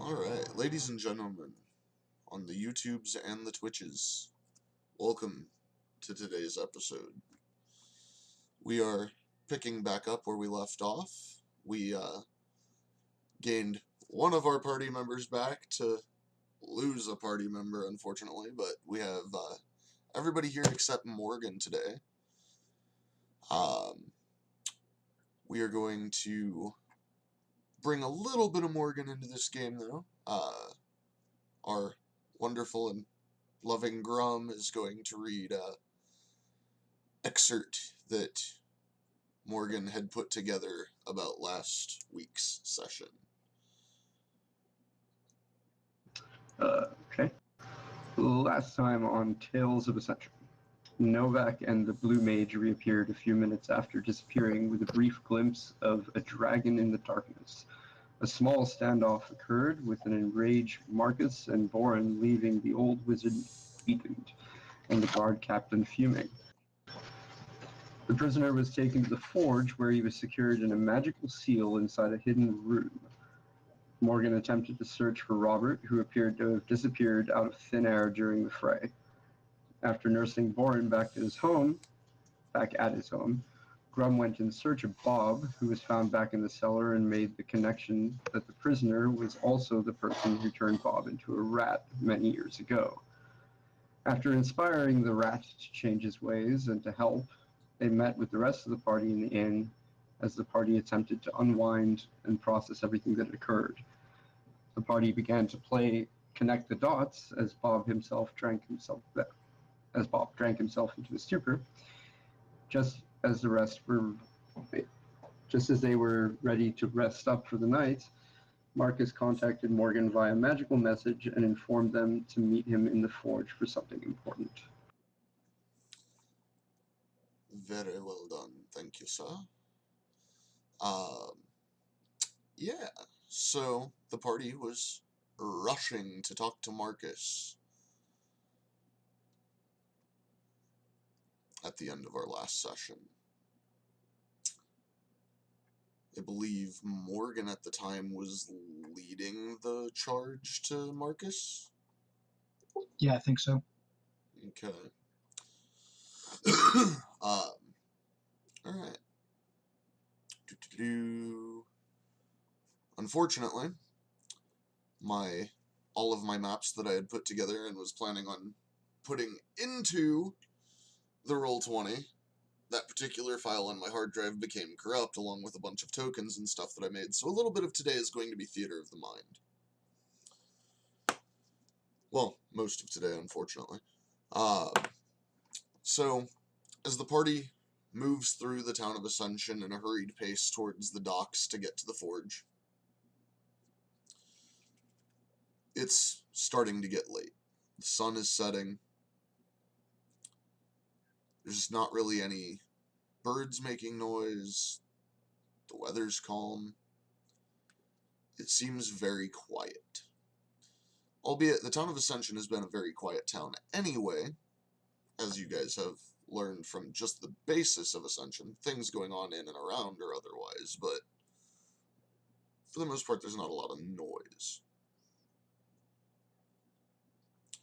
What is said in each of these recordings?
Alright, ladies and gentlemen, on the YouTubes and the Twitches, welcome to today's episode. We are picking back up where we left off. We gained one of our party members back to lose a party member, unfortunately, but we have everybody here except Morgan today. We are going to bring a little bit of Morgan into this game, though. Our wonderful and loving Grum is going to read an excerpt that Morgan had put together about last week's session. Okay. Last time on Tales of Ascension, Novak and the Blue Mage reappeared a few minutes after disappearing with a brief glimpse of a dragon in the darkness. A small standoff occurred, with an enraged Marcus and Boren leaving the old wizard weakened, and the guard captain fuming. The prisoner was taken to the forge, where he was secured in a magical seal inside a hidden room. Morgan attempted to search for Robert, who appeared to have disappeared out of thin air during the fray. After nursing Boren back at his home, Grum went in search of Bob, who was found back in the cellar, and made the connection that the prisoner was also the person who turned Bob into a rat many years ago. After inspiring the rat to change his ways and to help, they met with the rest of the party in the inn as the party attempted to unwind and process everything that had occurred. The party began to connect the dots as Bob drank himself into a stupor. Just as they were ready to rest up for the night, Marcus contacted Morgan via magical message and informed them to meet him in the forge for something important. Very well done, thank you, sir. Yeah, so the party was rushing to talk to Marcus at the end of our last session. I believe Morgan at the time was leading the charge to Marcus? Yeah, I think so. Okay. Alright. Unfortunately, all of my maps that I had put together and was planning on putting into the Roll20, that particular file on my hard drive became corrupt, along with a bunch of tokens and stuff that I made, so a little bit of today is going to be theater of the mind. Well, most of today, unfortunately. So, as the party moves through the town of Ascension in a hurried pace towards the docks to get to the forge, it's starting to get late. The sun is setting. There's not really any birds making noise. The weather's calm. It seems very quiet. Albeit, the town of Ascension has been a very quiet town anyway, as you guys have learned from just the basis of Ascension, things going on in and around or otherwise, but for the most part, there's not a lot of noise.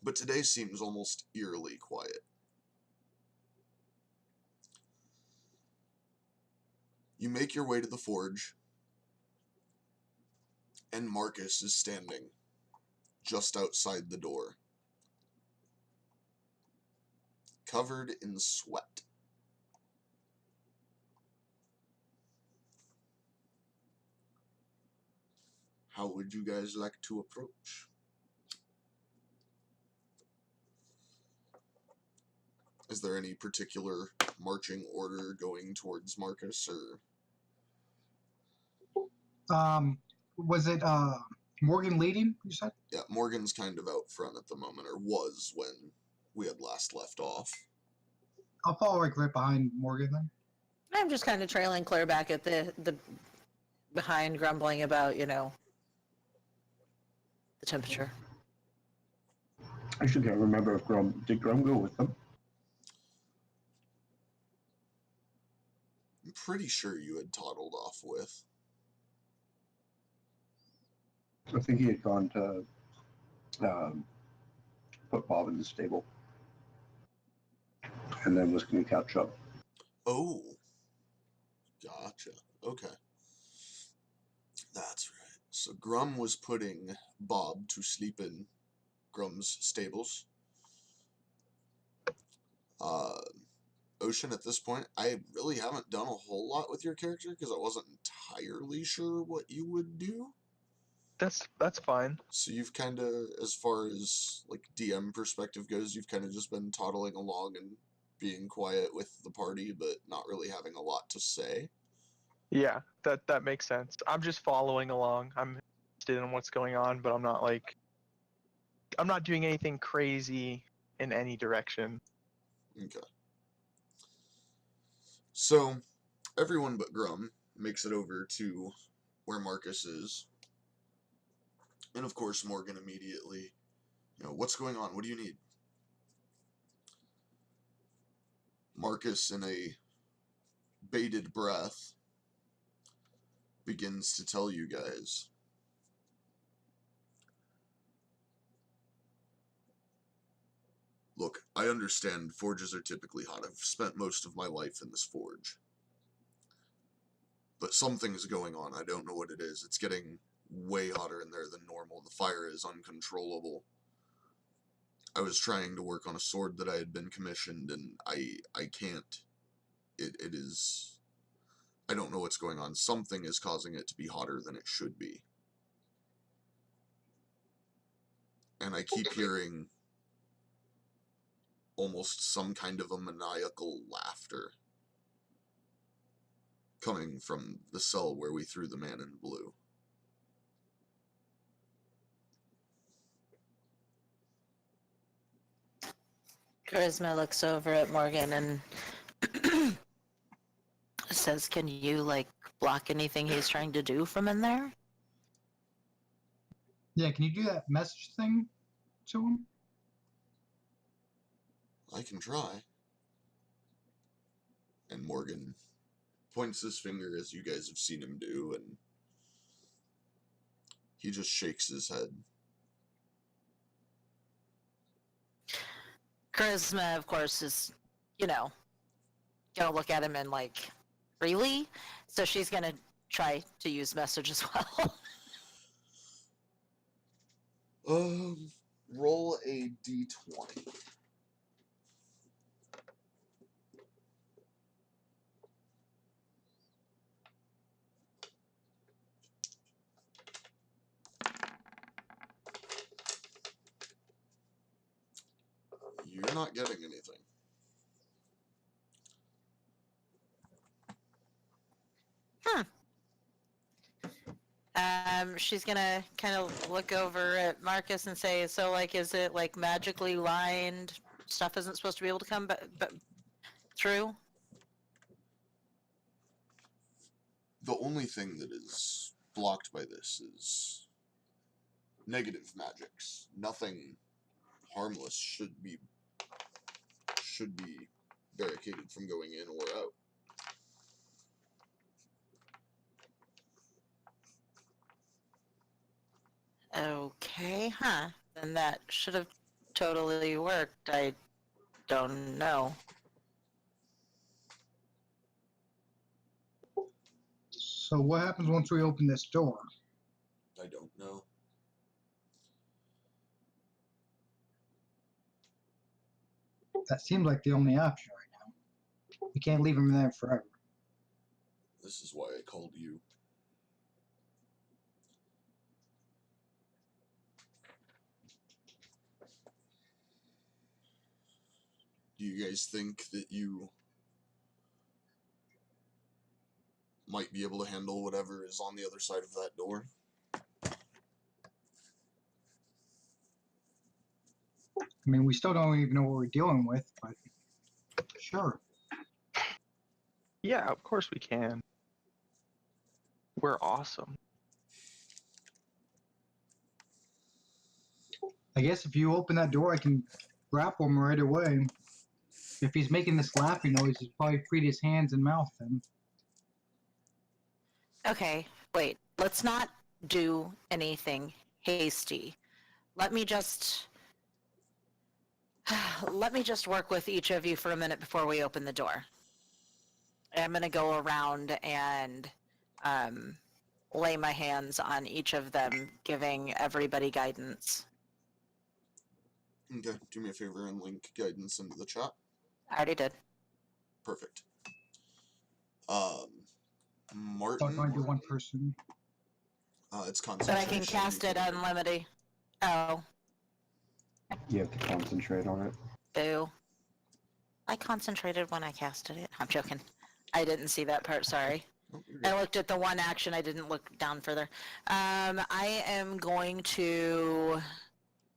But today seems almost eerily quiet. You make your way to the forge, and Marcus is standing just outside the door, covered in sweat. How would you guys like to approach? Is there any particular marching order going towards Marcus, or? Was it Morgan leading, you said? Yeah, Morgan's kind of out front at the moment, or was when we had last left off. I'll follow right behind Morgan then. I'm just kind of trailing clear back at the behind, grumbling about, the temperature. I should can't remember if did Grum go with them? I'm pretty sure you had toddled off with. I think he had gone to put Bob in the stable, and then was going to catch up. Oh, gotcha. Okay. That's right. So Grum was putting Bob to sleep in Grum's stables. Ocean, at this point, I really haven't done a whole lot with your character because I wasn't entirely sure what you would do. That's fine. So you've kind of, as far as like DM perspective goes, you've kind of just been toddling along and being quiet with the party, but not really having a lot to say. Yeah, that makes sense. I'm just following along. I'm interested in what's going on, but I'm not doing anything crazy in any direction. Okay. So everyone but Grum makes it over to where Marcus is. And of course, Morgan immediately, what's going on? What do you need? Marcus, in a bated breath, begins to tell you guys. Look, I understand forges are typically hot. I've spent most of my life in this forge. But something's going on. I don't know what it is. It's getting way hotter in there than normal. The fire is uncontrollable. I was trying to work on a sword that I had been commissioned, and I can't. It is... I don't know what's going on. Something is causing it to be hotter than it should be. And I keep hearing almost some kind of a maniacal laughter coming from the cell where we threw the man in blue. Charisma looks over at Morgan and says, "Can you, like, block anything he's trying to do from in there?" Yeah, can you do that message thing to him? I can try. And Morgan points his finger, as you guys have seen him do, and he just shakes his head. Charisma, of course, is, gonna look at him and, like, really? So she's gonna try to use message as well. Roll a d20. You're not getting anything. She's gonna kind of look over at Marcus and say, "So, like, is it, like, magically lined? Stuff isn't supposed to be able to come but through?" The only thing that is blocked by this is negative magics. Nothing harmless should be barricaded from going in or out. Okay, huh. Then that should have totally worked. I don't know. So what happens once we open this door? I don't know. That seems like the only option right now. We can't leave him there forever. This is why I called you. Do you guys think that you might be able to handle whatever is on the other side of that door? I mean, we still don't even know what we're dealing with, but sure. Yeah, of course we can. We're awesome. I guess if you open that door, I can grapple him right away. If he's making this laughing noise, he's probably freed his hands and mouth then. Okay, wait. Let's not do anything hasty. Let me just work with each of you for a minute before we open the door. I'm going to go around and lay my hands on each of them, giving everybody guidance. Okay, do me a favor and link guidance into the chat. I already did. Perfect. So I'm Martin, going to do one person. it's But concentration. I can cast it unlimited. Oh, You have to concentrate on it. boo. I concentrated when I casted it. I'm joking. I didn't see that part, sorry. Oh, you're good. I looked at the one action, I didn't look down further. I am going to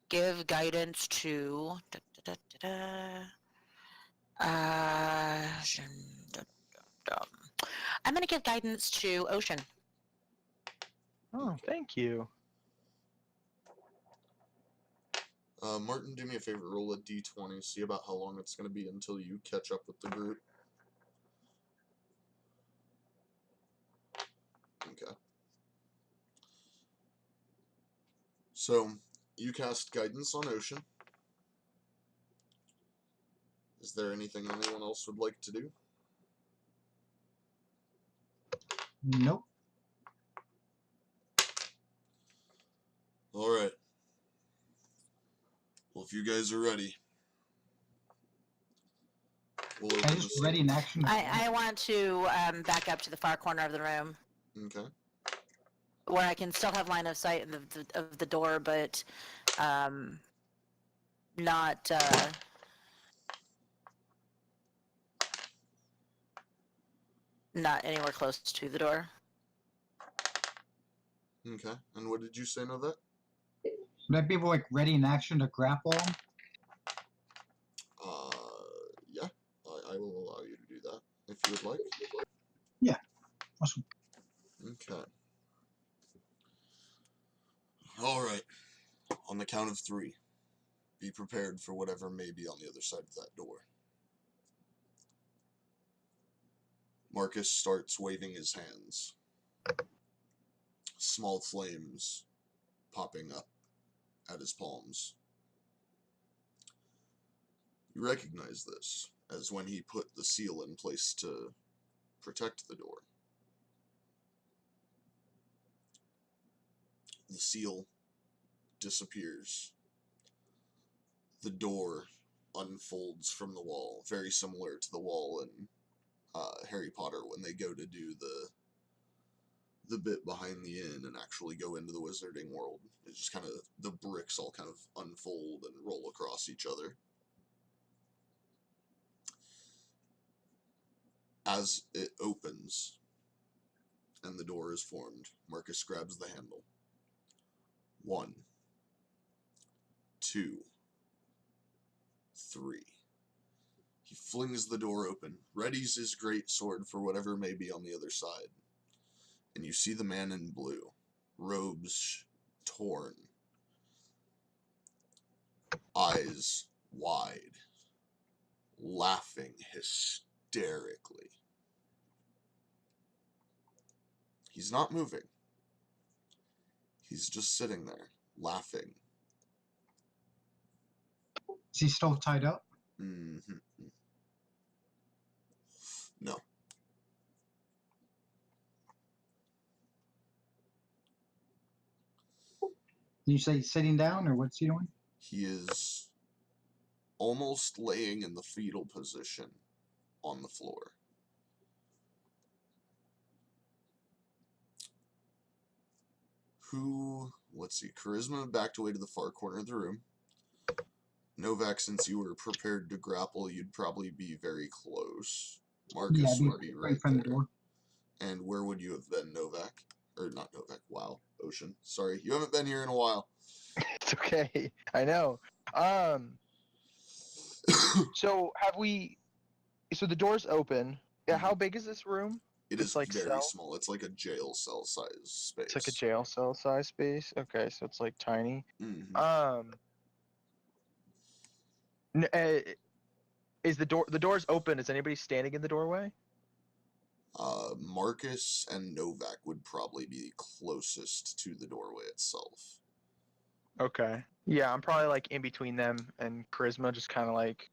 give guidance to... I'm going to give guidance to Ocean. Oh, thank you. Martin, do me a favor, roll a d20, see about how long it's going to be until you catch up with the group. Okay. So, you cast guidance on Ocean. Is there anything anyone else would like to do? Nope. Alright. Well, if you guys are ready, we'll open I this just ready in action. I want to back up to the far corner of the room Okay. where I can still have line of sight of the door, but not not anywhere close to the door. Okay. And what did you say, Novak? Would I be able, like, ready in action to grapple him? Yeah. I will allow you to do that, if you would like. Yeah. Awesome. Okay. Alright. On the count of 3, be prepared for whatever may be on the other side of that door. Marcus starts waving his hands. Small flames popping up at his palms. You recognize this as when he put the seal in place to protect the door. The seal disappears. The door unfolds from the wall, very similar to the wall in Harry Potter when they go to do the bit behind the inn and actually go into the wizarding world. It's just kind of, the bricks all kind of unfold and roll across each other. As it opens and the door is formed, Marcus grabs the handle. 1, 2, 3. He flings the door open, readies his great sword for whatever may be on the other side. And you see the man in blue, robes torn, eyes wide, laughing hysterically. He's not moving. He's just sitting there, laughing. Is he still tied up? Mm-hmm. No. Did you say he's sitting down, or what's he doing? He is almost laying in the fetal position on the floor. Let's see, Charisma backed away to the far corner of the room. Novak, since you were prepared to grapple, you'd probably be very close. Marcus Yeah, would be right from the there. door. And where would you have been, Novak? Or not Novak, wow, Ocean. Sorry, you haven't been here in a while. It's okay. I know. So so the door's open. Yeah, how big is this room? It It's is like very cell? small. It's like a jail cell size space. It's like a jail cell size space. Okay, so it's like tiny. Mm-hmm. Is the door's open? Is anybody standing in the doorway? Marcus and Novak would probably be closest to the doorway itself. Okay. Yeah, I'm probably like in between them and Charisma, just kind of like,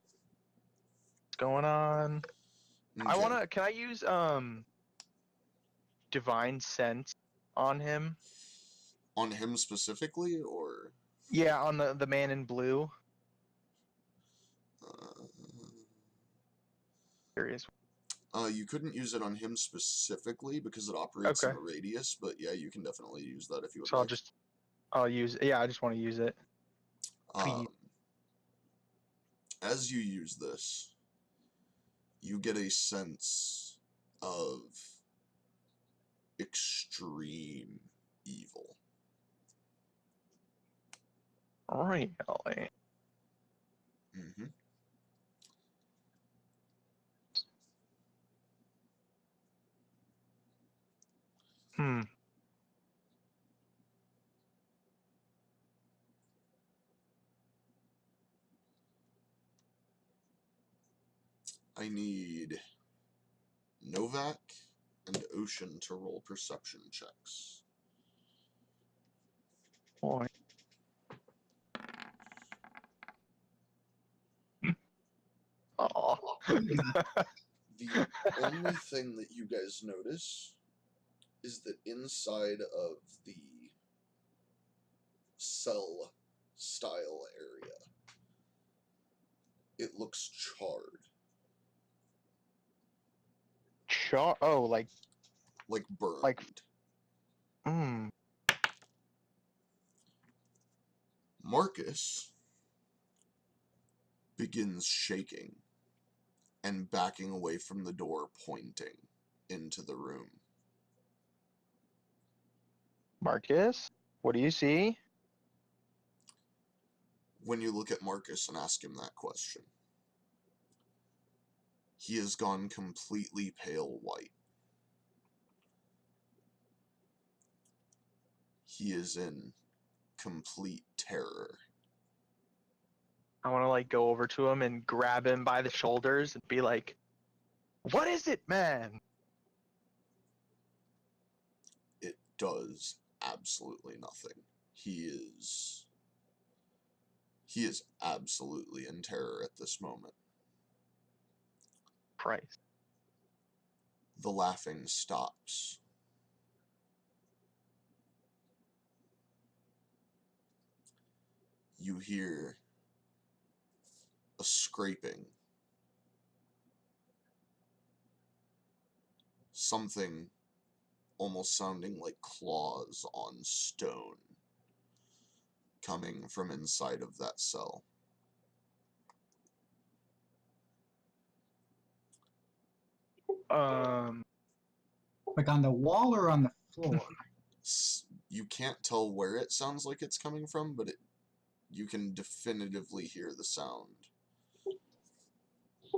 what's going on? I Okay. wanna. Can I use Divine Sense on him? On him specifically, or Yeah, on the man in blue. uh, Curious. you couldn't use it on him specifically because it operates in Okay. a radius. But yeah, you can definitely use that if you would So like. I'll use. Yeah, I just want to use it. Um, as you use this, you get a sense of extreme evil. Really? Mm-hmm. Hmm. I need Novak and Ocean to roll perception checks. Boy. Oh. The only thing that you guys notice is that inside of the cell style area, it looks charred, Oh, like. like burned. Like- Hmm. Marcus begins shaking and backing away from the door, pointing into the room. Marcus, what do you see? When you look at Marcus and ask him that question, he has gone completely pale white. He is in complete terror. I want to like go over to him and grab him by the shoulders and be like, "What is it, man?" It does absolutely nothing. He is absolutely in terror at this moment. Christ. The laughing stops. You hear a scraping. Something almost sounding like claws on stone coming from inside of that cell. Like on the wall or on the floor? You can't tell where it sounds like it's coming from, but you can definitively hear the sound.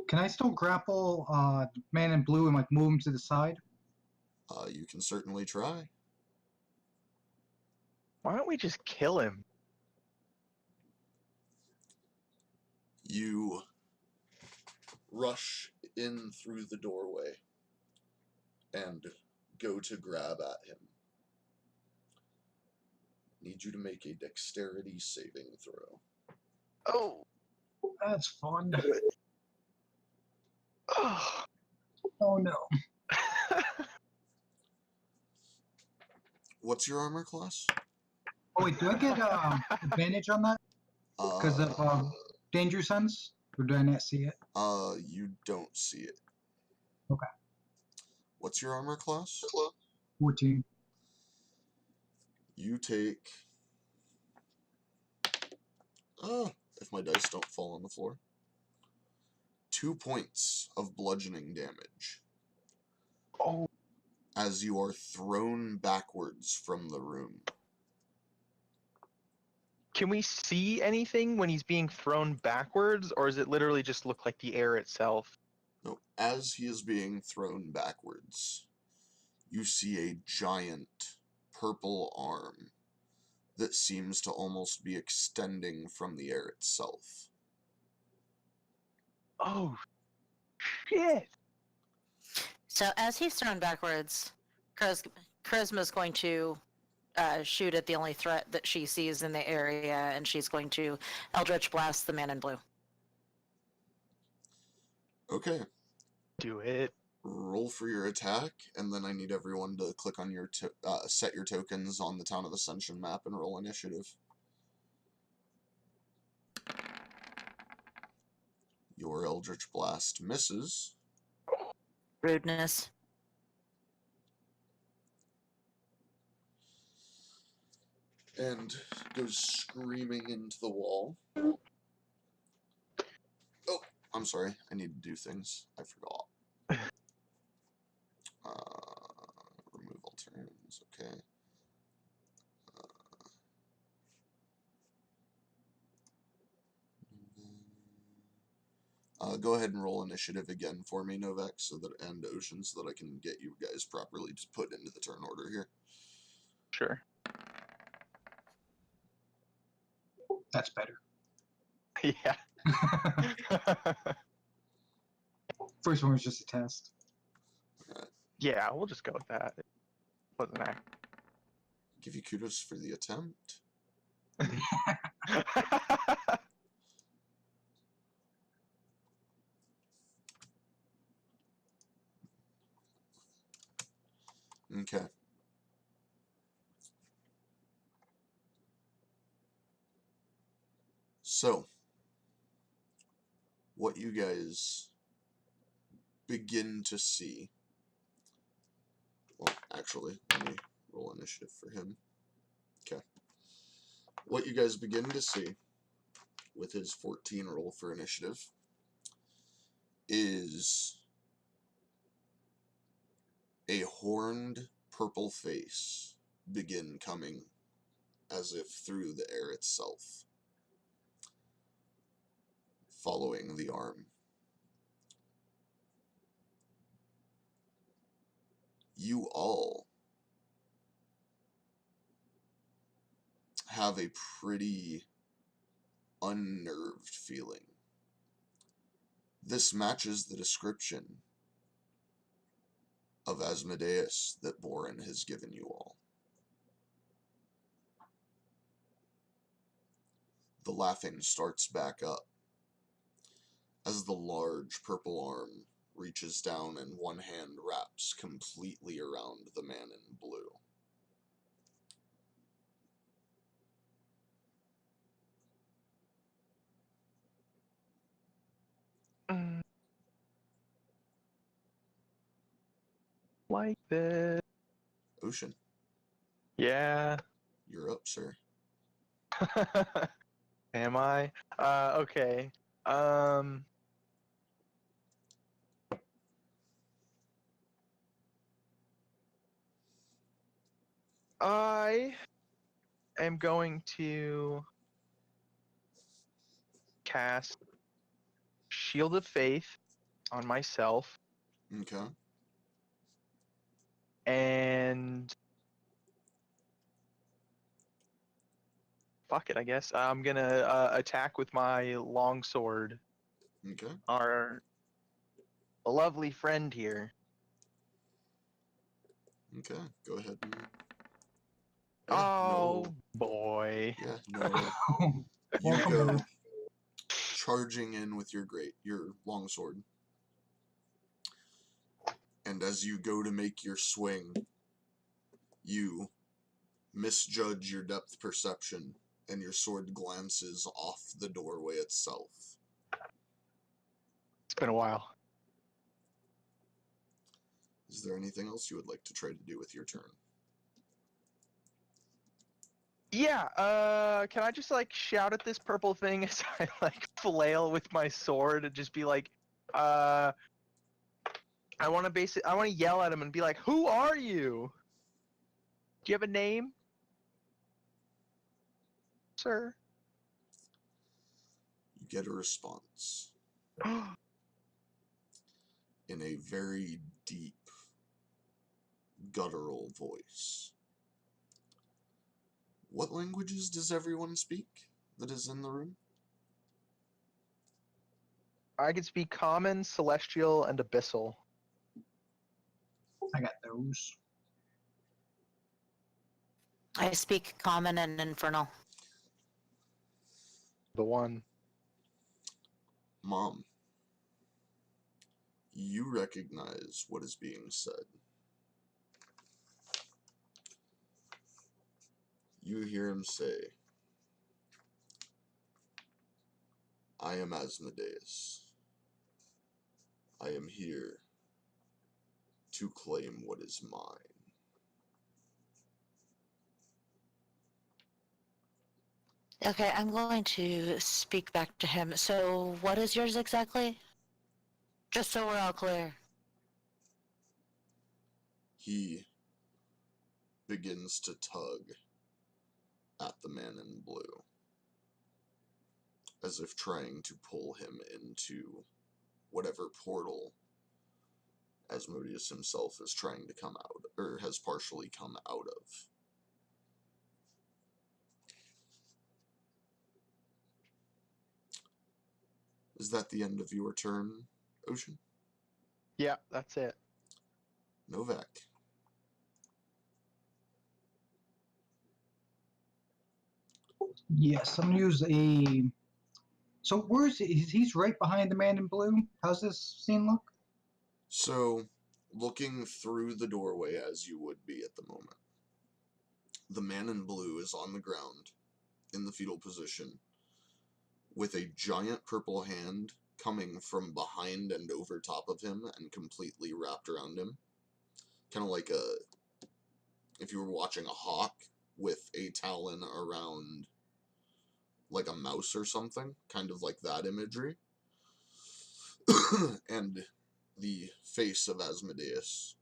Can I still grapple man in blue and like move him to the side? You can certainly try. Why don't we just kill him? You rush in through the doorway and go to grab at him. Need you to make a dexterity saving throw. Oh. That's fun. Oh. Oh no. What's your armor class? Oh wait, do I get advantage on that because of danger sense, or do I not see it? You don't see it. Okay. What's your armor class? 14. You take... if my dice don't fall on the floor. 2 points of bludgeoning damage. Oh. As you are thrown backwards from the room. Can we see anything when he's being thrown backwards, or does it literally just look like the air itself? No, as he is being thrown backwards, you see a giant purple arm that seems to almost be extending from the air itself. Oh, shit. So as he's thrown backwards, Charisma's going to shoot at the only threat that she sees in the area, and she's going to Eldritch Blast the man in blue. Okay. Do it. Roll for your attack, and then I need everyone to click on your set your tokens on the Town of Ascension map and roll initiative. Your Eldritch Blast misses. Rudeness. And goes screaming into the wall. Oh, I'm sorry. I need to do things. I forgot. Remove all turns. Okay. Go ahead and roll initiative again for me, Novak, and Ocean, so that I can get you guys properly just put into the turn order here. Sure. That's better. Yeah. First one was just a test. Yeah, we'll just go with that. It wasn't that. Give you kudos for the attempt. Okay. So, what you guys begin to see. Well, actually, let me roll initiative for him. Okay. What you guys begin to see with his 14 roll for initiative is a horned purple face begin coming as if through the air itself, following the arm. You all have a pretty unnerved feeling. This matches the description of Asmodeus that Boren has given you all. The laughing starts back up as the large purple arm reaches down and one hand wraps completely around the man in blue. Like this. Ocean, Yeah. you're up, sir. Am I? Okay. I am going to cast Shield of Faith on myself, Okay. and fuck it, I guess. I'm gonna attack with my longsword. Okay. Our lovely friend here. Okay. Go ahead and... Oh No. boy. Yeah, no. You Welcome go to charging in with your longsword. And as you go to make your swing, you misjudge your depth perception, and your sword glances off the doorway itself. It's been a while. Is there anything else you would like to try to do with your turn? Yeah, can I just like shout at this purple thing as I like flail with my sword and just be like, I want to yell at him and be like, "Who are you? Do you have a name, sir?" You get a response in a very deep, guttural voice. What languages does everyone speak that is in the room? I can speak Common, Celestial, and Abyssal. I got those. I speak common and infernal. The one. Mom, you recognize what is being said. You hear him say, I am Asmodeus. I am here to claim what is mine. Okay, I'm going to speak back to him. So, what is yours exactly? Just so we're all clear. He begins to tug at the man in blue, as if trying to pull him into whatever portal Asmodeus himself is trying to come out, or has partially come out of. Is that the end of your turn, Ocean? Yeah, that's it. Novak. Yes, I'm gonna use a. So where's he's right behind the man in blue? How's this scene look? So, looking through the doorway as you would be at the moment, the man in blue is on the ground in the fetal position with a giant purple hand coming from behind and over top of him and completely wrapped around him. Kind of like if you were watching a hawk with a talon around like a mouse or something, kind of like that imagery. And the face of Asmodeus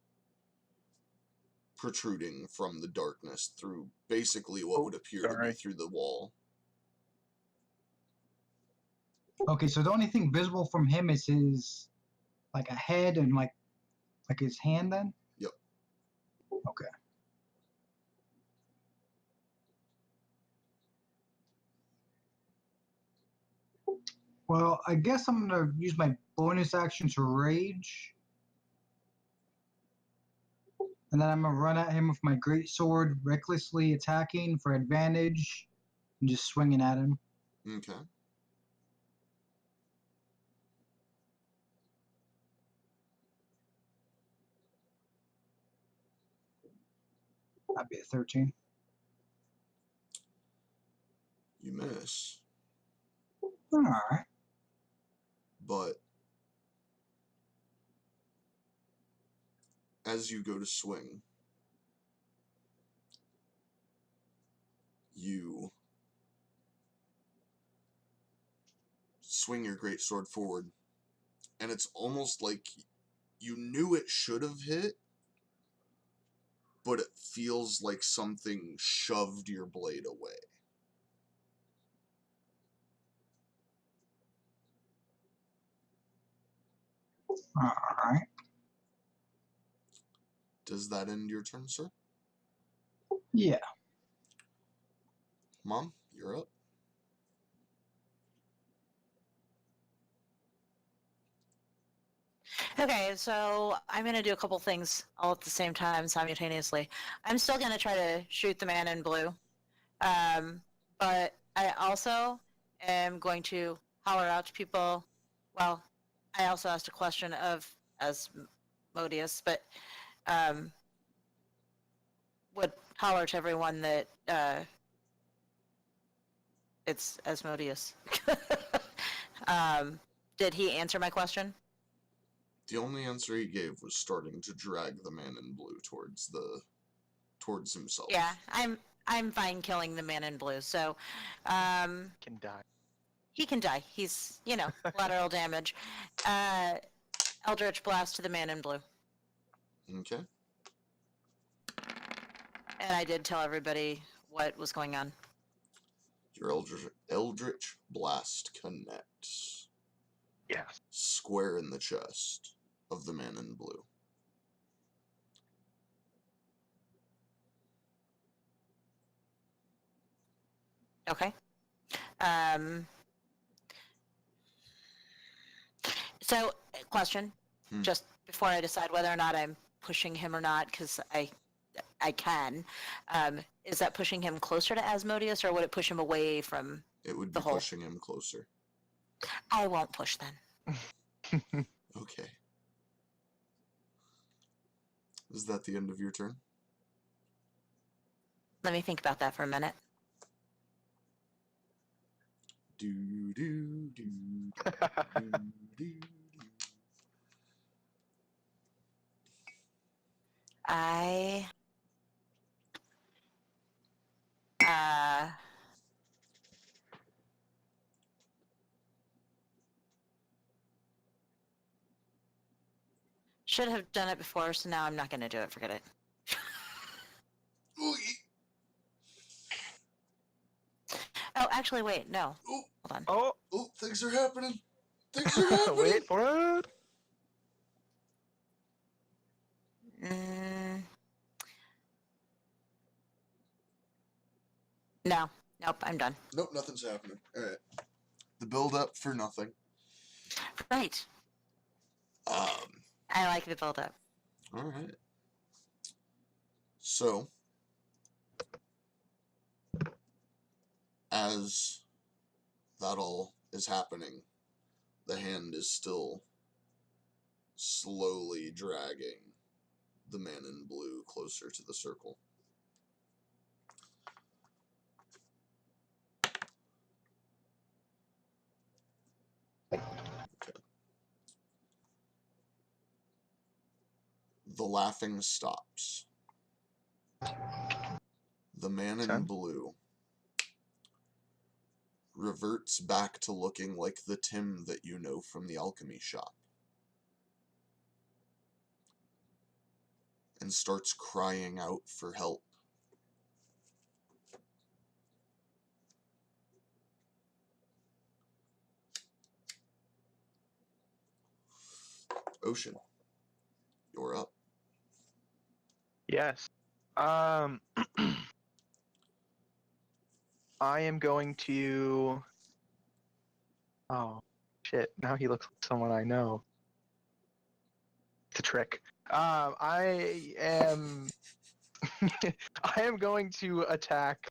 protruding from the darkness through basically what would appear to be sorry. through the wall. Okay, so the only thing visible from him is his like a head and like his hand then? Yep. Okay. Well, I guess I'm gonna use my bonus action to rage. And then I'm gonna run at him with my great sword, recklessly attacking for advantage and just swinging at him. Okay. That'd be a 13. You miss, Alright. but as you go to swing, you swing your great sword forward, and it's almost like you knew it should have hit, but it feels like something shoved your blade away. Alright. Does that end your turn, sir? Yeah. Mom, you're up. Okay, so I'm going to do a couple things all at the same time simultaneously. I'm still going to try to shoot the man in blue. But I also am going to holler out to people. Well, I also asked a question of Asmodeus, but would holler to everyone that it's Asmodeus. Did he answer my question? The only answer he gave was starting to drag the man in blue towards himself. Yeah, I'm fine killing the man in blue. So, Can die. he can die. He's, lateral damage. Eldritch blast to the man in blue. Okay. And I did tell everybody what was going on. Your Eldritch blast connects Yes. square in the chest of the man in blue. Okay. So, question, just before I decide whether or not I'm pushing him or not, because I can. Is that pushing him closer to Asmodeus, or would it push him away from It would the be hole? pushing him closer. I won't push then. Okay. Is that the end of your turn? Let me think about that for a minute. Do do do do do. I should have done it before, so now I'm not going to do it. Forget it. Ooh, Oh, actually, wait. No. oh, Hold on. Oh, oh, things are happening. Things are happening. wait for it. Mm, no. Nope, I'm done. Nope, nothing's happening. All right. The build up for nothing. Right. Um. I like the build up. All right. So, as that all is happening, the hand is still slowly dragging the man in blue closer to the circle. Okay. The laughing stops. The man in Son? blue reverts back to looking like the Tim that you know from the alchemy shop and starts crying out for help. Ocean, you're up. Yes. I am going to. Oh, shit! Now he looks like someone I know. It's a trick. I am. I am going to attack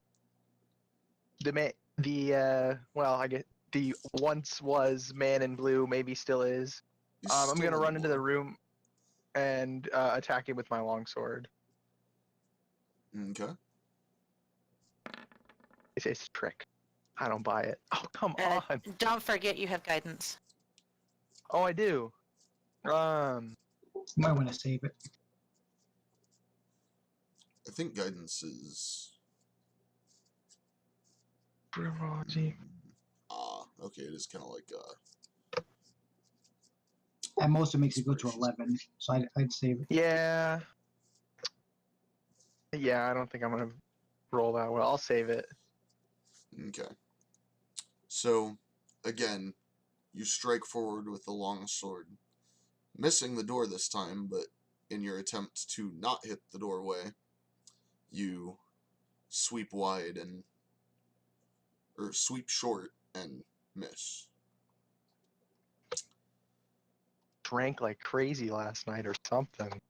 well, I guess the once was man in blue, maybe still is. He's I'm still gonna in run into the blue. room and attack him with my longsword. Okay. It's a trick. I don't buy it. Oh, come Uh, on. don't forget you have guidance. Oh, I do. Might want to save it. I think guidance is. Numerology. Okay, it is kind of like At most, it makes it go to Inspiration. 11, so I'd save it. Yeah. Yeah, I don't think I'm gonna roll that well. I'll save it. Okay. So, again, you strike forward with the long sword, missing the door this time, but in your attempt to not hit the doorway, you sweep wide or sweep short and miss. Drank like crazy last night or something.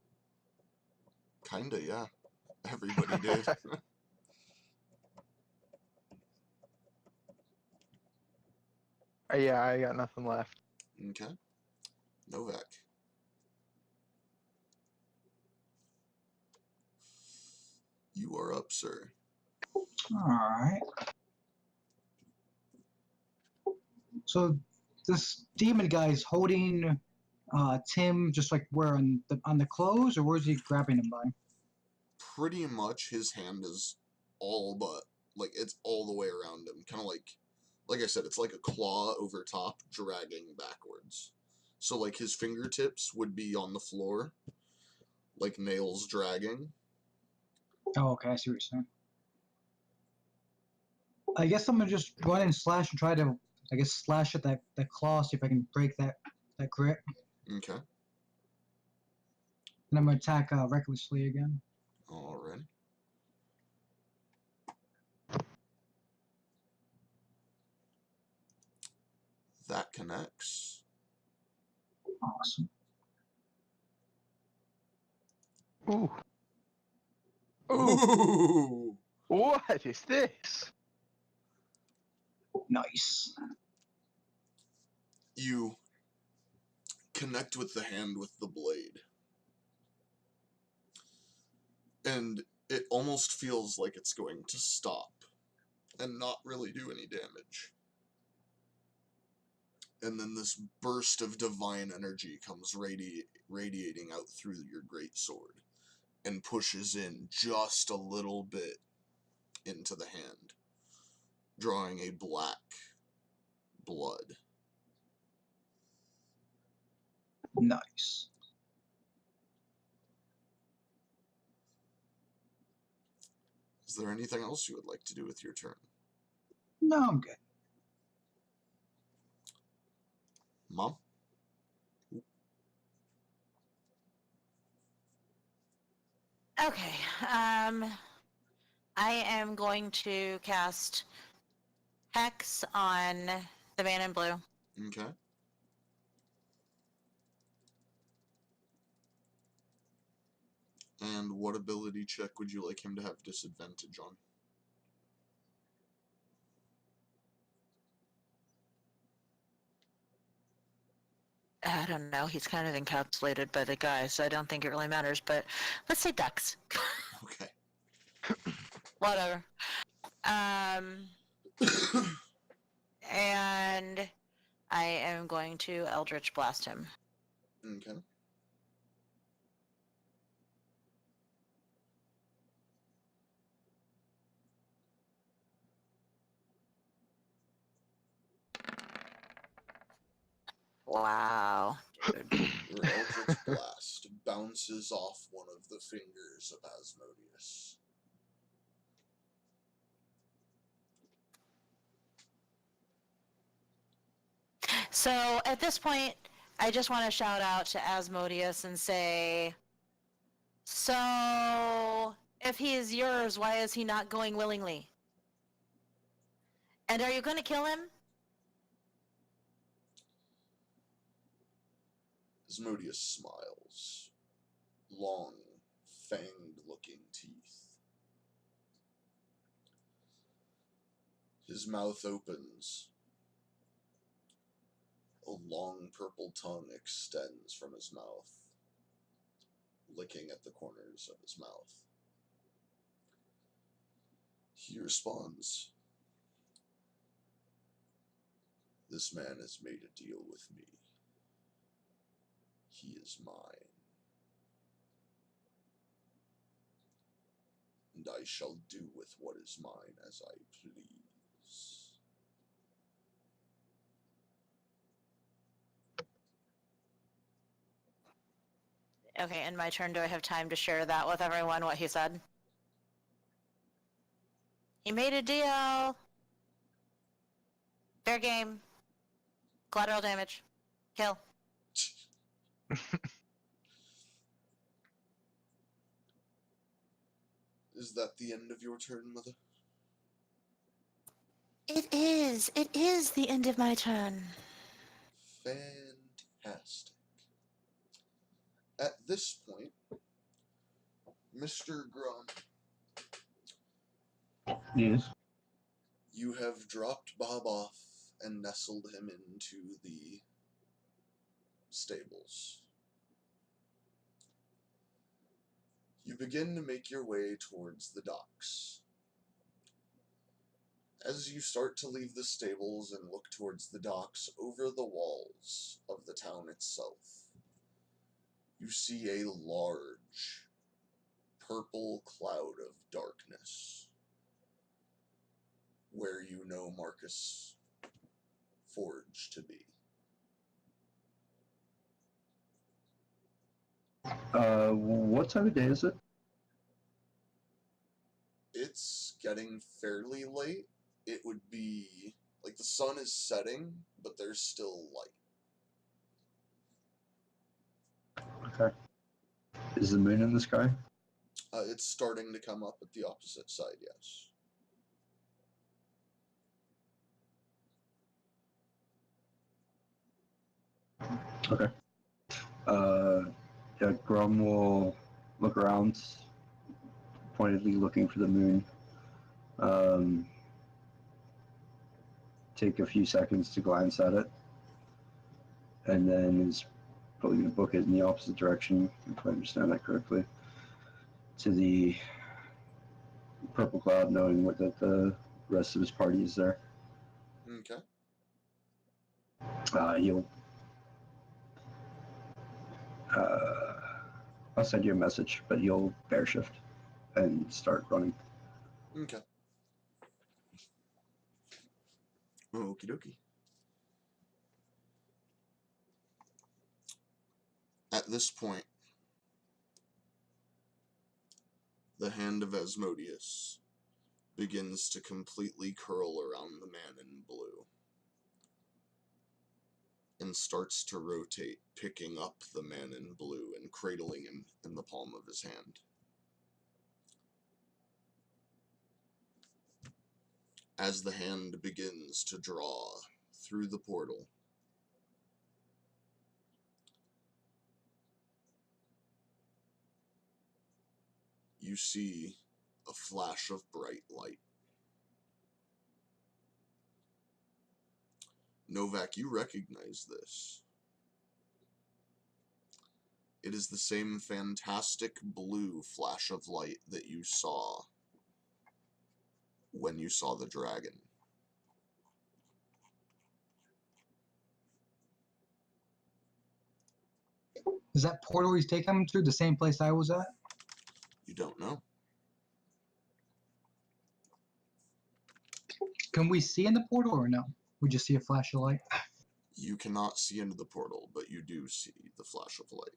Kinda, yeah. Everybody did. Yeah, I got nothing left. Okay. Novak. You are up, sir. Alright. So this demon guy is holding Tim just like where on the clothes, or where's he grabbing him by? Pretty much his hand is all but, like, it's all the way around him. Kind of like I said, it's like a claw over top dragging backwards. So, like, his fingertips would be on the floor, like nails dragging. Oh, okay, I see what you're saying. I guess I'm gonna just run and slash and try to, I guess, slash at that claw, see if I can break that grip. Okay. And I'm gonna attack recklessly again. Alright. That connects. Awesome. Ooh. Ooh, Ooh! what is this? Nice. You connect with the hand with the blade. And it almost feels like it's going to stop and not really do any damage. And then this burst of divine energy comes radiating out through your great sword and pushes in just a little bit into the hand, drawing a black blood. Nice. Is there anything else you would like to do with your turn? No, I'm good. Mom? Okay. I am going to cast Hex on the man in blue. Okay. And what ability check would you like him to have disadvantage on? I don't know. He's kind of encapsulated by the guy, so I don't think it really matters. But let's say ducks. Okay. Whatever. And I am going to Eldritch Blast him. Okay. Wow. Your Eldritch Blast bounces off one of the fingers of Asmodeus. So at this point, I just want to shout out to Asmodeus and say, so if he is yours, why is he not going willingly? And are you going to kill him? Asmodeus smiles. Long, fanged-looking teeth. His mouth opens. A long purple tongue extends from his mouth, licking at the corners of his mouth. He responds, "This man has made a deal with me. He is mine. And I shall do with what is mine as I please." Okay, in my turn, do I have time to share that with everyone, what he said? He made a deal. Fair game. Collateral damage. Kill. Is that the end of your turn, Mother? It is. It is the end of my turn. Fantastic. At this point, Mr. Grum, Yes. you have dropped Bob off and nestled him into the stables. You begin to make your way towards the docks. As you start to leave the stables and look towards the docks, over the walls of the town itself, you see a large purple cloud of darkness where you know Marcus Forge to be. What time of day is it? It's getting fairly late. It would be like the sun is setting, but there's still light. Okay. Is the moon in the sky? It's starting to come up at the opposite side, yes. Okay. Yeah, Grum will look around, pointedly looking for the moon. Take a few seconds to glance at it, and then is probably going to book it in the opposite direction, if I understand that correctly, to the purple cloud, knowing that the rest of his party is there. Okay. He'll. I'll send you a message, but he'll bear shift and start running. Okay. Okie dokie. At this point, the hand of Asmodeus begins to completely curl around the man in blue and starts to rotate, picking up the man in blue and cradling him in the palm of his hand. As the hand begins to draw through the portal, you see a flash of bright light. Novak, you recognize this. It is the same fantastic blue flash of light that you saw when you saw the dragon. Is that portal he's taking him to the same place I was at? You don't know. Can we see in the portal or no? We just see a flash of light. You cannot see into the portal, but you do see the flash of light.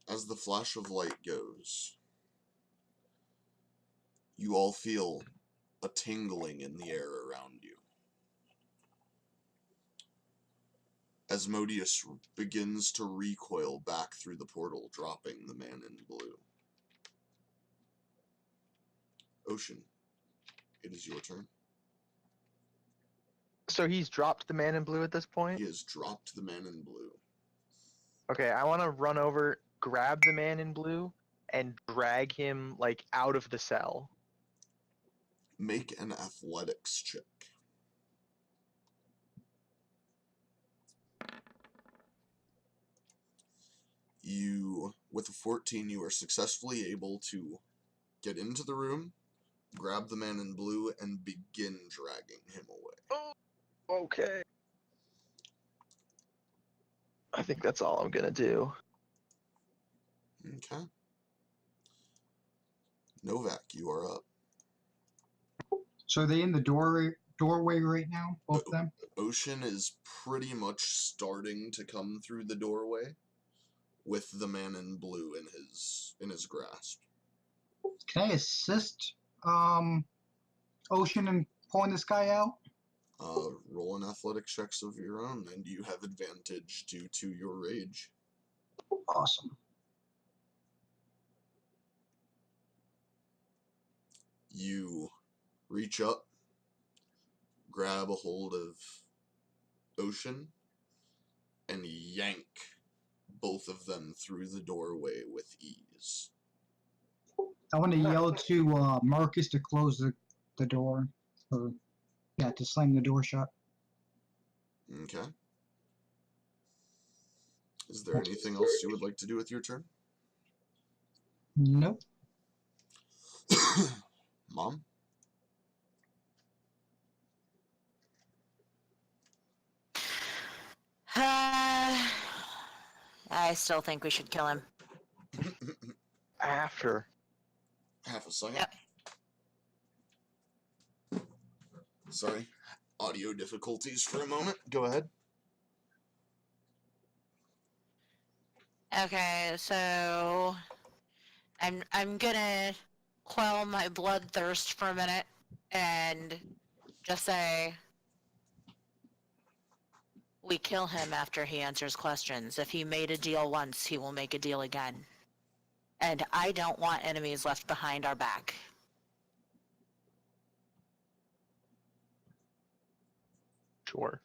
As the flash of light goes, you all feel a tingling in the air around you. Asmodeus begins to recoil back through the portal, dropping the man in blue. Ocean, it is your turn. So he's dropped the man in blue at this point? He has dropped the man in blue. Okay, I want to run over, grab the man in blue, and drag him, like, out of the cell. Make an athletics check. You, with a 14, you are successfully able to get into the room, grab the man in blue, and begin dragging him away. Oh, okay. I think that's all I'm gonna do. Okay. Novak, you are up. So are they in the doorway right now, both of them? Ocean is pretty much starting to come through the doorway with the man in blue in his grasp. Can I assist Ocean in pulling this guy out? Roll an athletics checks of your own, and you have advantage due to your rage. Awesome. You reach up, grab a hold of Ocean, and yank both of them through the doorway with ease. I want to yell to Marcus to close the door. Or, yeah, to slam the door shut. Okay. Is there anything else you would like to do with your turn? Nope. Mom? I still think we should kill him. After. Half a second. Yep. Sorry. Audio difficulties for a moment. Go ahead. Okay, so I'm gonna quell my bloodthirst for a minute and just say we kill him after he answers questions. If he made a deal once, he will make a deal again. And I don't want enemies left behind our back. Sure.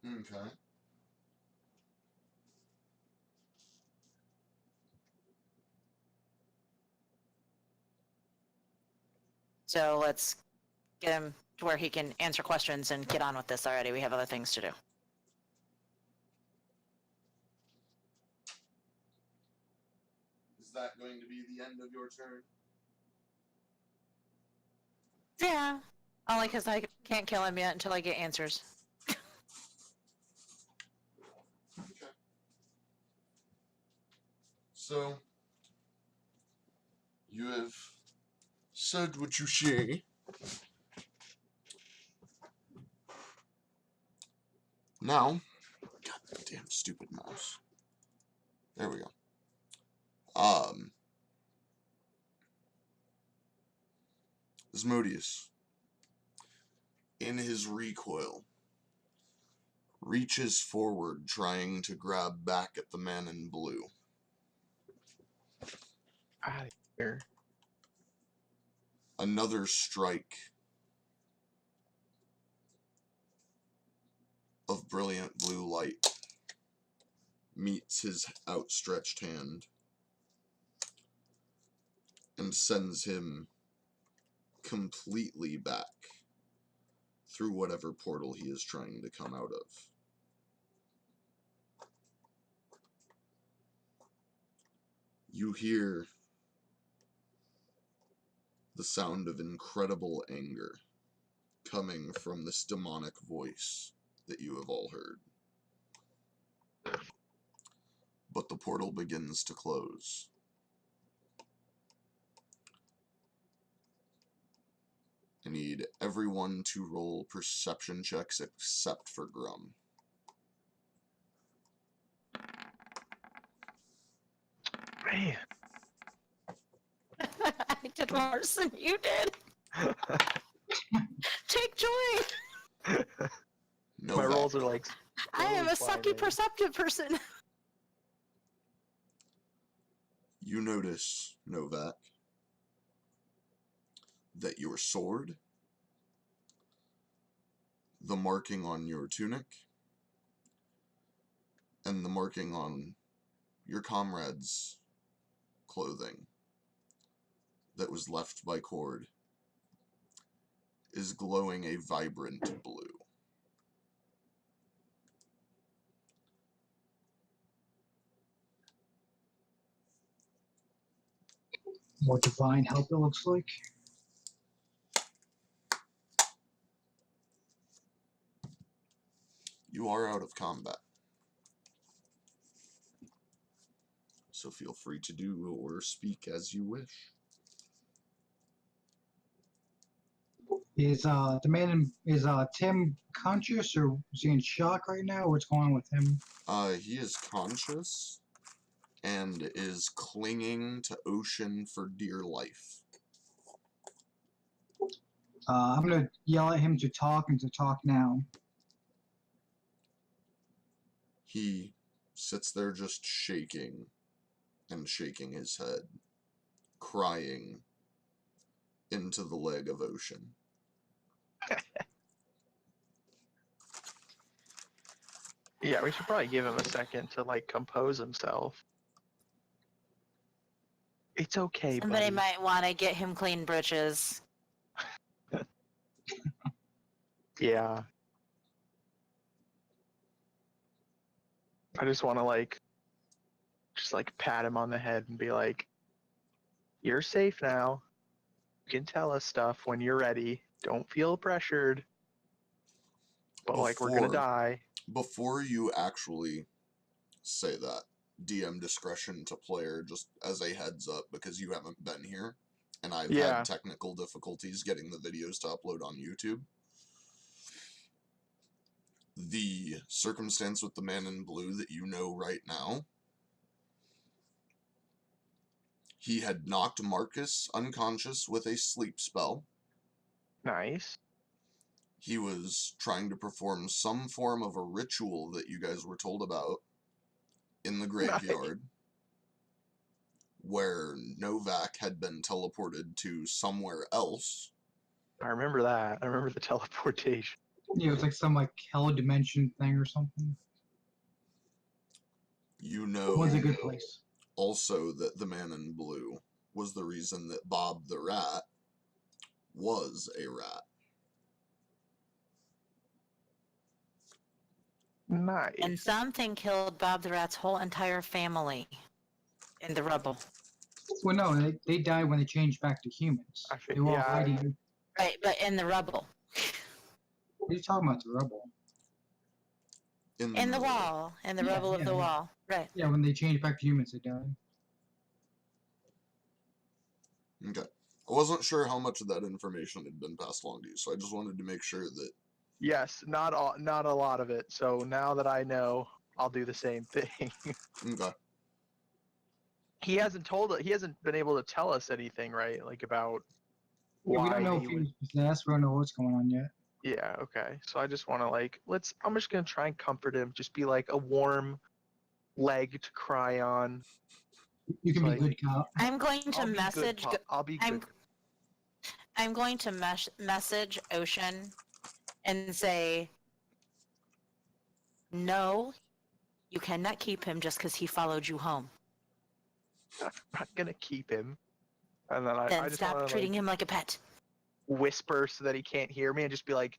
Okay. So let's get him to where he can answer questions and get on with this already. We have other things to do. Is that going to be the end of your turn? Yeah. Only because I can't kill him yet until I get answers. Okay. So, you have said what you say. Now, goddamn stupid mouse. There we go. Asmodeus, in his recoil, reaches forward trying to grab back at the man in blue. Out of here. Another strike of brilliant blue light meets his outstretched hand and sends him completely back through whatever portal he is trying to come out of. You hear the sound of incredible anger coming from this demonic voice that you have all heard. But the portal begins to close. I need everyone to roll perception checks except for Grum. Man. I did worse than you did. Take joy. No My rolls are like. I am a Totally sucky climbing. perceptive person. You notice, Novak, that your sword, the marking on your tunic, and the marking on your comrade's clothing that was left by Cord is glowing a vibrant blue. More divine help, it looks like. You are out of combat, so feel free to do or speak as you wish. Is the man is Tim conscious or is he in shock right now? What's going on with him? He is conscious and is clinging to Ocean for dear life. I'm gonna yell at him to talk and to talk now. He sits there just shaking and shaking his head, crying into the leg of Ocean. Yeah, we should probably give him a second to like compose himself. It's okay, Somebody buddy. might want to get him clean britches. Yeah. I just want to like, just like pat him on the head and be like, "You're safe now. You can tell us stuff when you're ready. Don't feel pressured. But like we're gonna die." Before you actually say that, DM discretion to player just as a heads up because you haven't been here and I've Yeah. had technical difficulties getting the videos to upload on YouTube. The circumstance with the man in blue that you know right now, he had knocked Marcus unconscious with a sleep spell. Nice. He was trying to perform some form of a ritual that you guys were told about in the graveyard, where Novak had been teleported to somewhere else I remember that. I remember the teleportation. Yeah, it's like some like hell dimension thing or something. You It was a know good place. also that the man in blue was the reason that Bob the rat was a rat. Nice. And something killed Bob the Rat's whole entire family in the rubble. Well, no, they died when they changed back to humans. I They were all yeah, hiding. Right, but in the rubble. What are you talking about? The rubble? In the middle. wall. In the Yeah, rubble of yeah, the yeah. wall. Right. Yeah, when they changed back to humans, they died. Okay. I wasn't sure how much of that information had been passed along to you, so I just wanted to make sure that. yes, not a lot of it. So now that I know, I'll do the same thing. Okay. He hasn't been able to tell us anything, right? Like about Yeah, we why don't know he if he would. was possessed. We don't know what's going on yet. Yeah, okay. So I just want to I'm just gonna try and comfort him. Just be like a warm leg to cry on. You can It's be like, good cop. I'm going to I'll be good, message. Pop. I'll be I'm good. I'm going to message Ocean and say, no, you cannot keep him just because he followed you home. I'm not gonna keep him. And then I Then just stop want to treating him like a pet. whisper so that he can't hear me and just be like,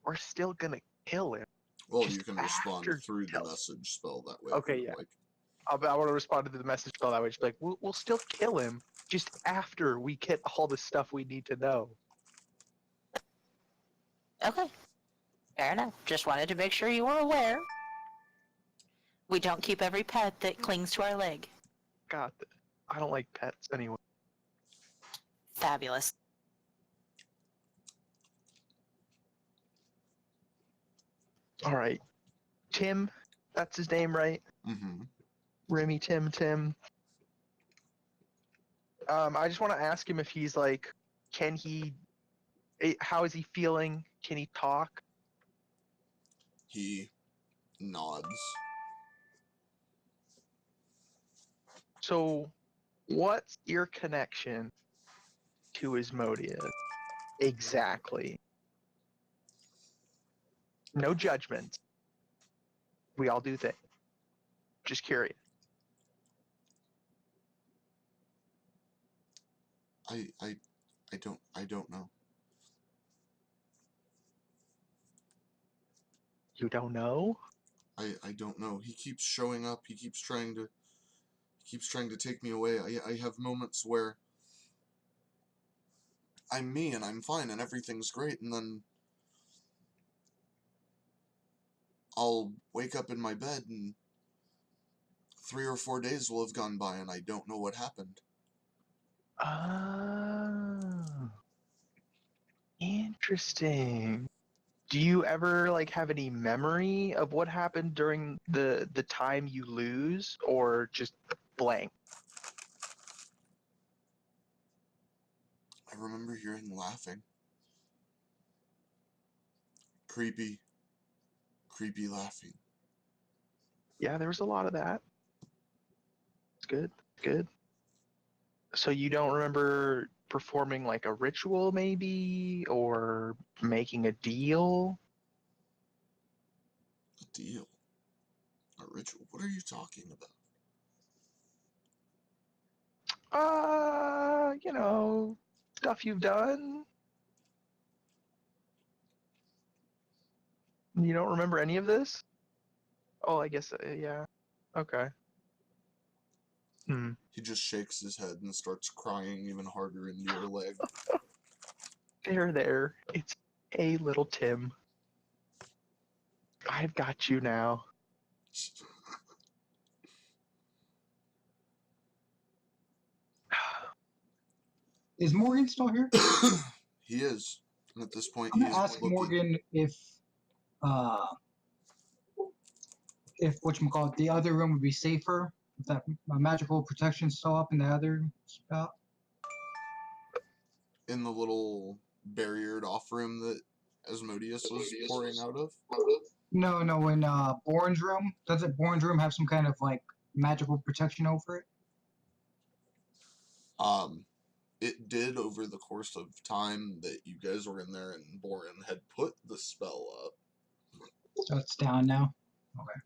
"We're still gonna kill him." Well, Just you can respond after through the tell- message spell that way. Okay, yeah. Like, I want to respond to the message spell that way. Just be like, we'll still kill him just after we get all the stuff we need to know. Okay. Fair enough. Just wanted to make sure you were aware. We don't keep every pet that clings to our leg. God, I don't like pets anyway. Fabulous. All right, Tim, that's his name, right? mm-hmm. Remy Tim. I just want to ask him if he's like, how is he feeling? Can he talk? He nods. So, what's your connection to Asmodeus? Exactly. No judgment. We all do things. Just curious. I don't know. You don't know? I don't know. He keeps showing up. He keeps trying to take me away. I have moments where I'm me and I'm fine and everything's great, and then I'll wake up in my bed and 3 or 4 days will have gone by and I don't know what happened. Oh. Interesting. Do you ever have any memory of what happened during the time you lose, or just blank? I remember hearing laughing. Creepy laughing. Yeah, there was a lot of that. It's good. Good. So you don't remember performing like a ritual maybe, or making a deal? A deal. A ritual. What are you talking about? Stuff you've done. You don't remember any of this? Oh, I guess, yeah. Okay. He just shakes his head and starts crying even harder into your leg. There. It's a little Tim. I've got you now. Is Morgan still here? He is. And at this point, I'm he gonna is ask looking. Morgan if whatchamacallit, the other room would be safer with that magical protection still up in the other spot. In the little barriered off room that Asmodeus was pouring out of. No, in Bourne's room. Doesn't Bourne's room have some kind of magical protection over it? it did over the course of time that you guys were in there and Boren had put the spell up. So it's down now. Okay.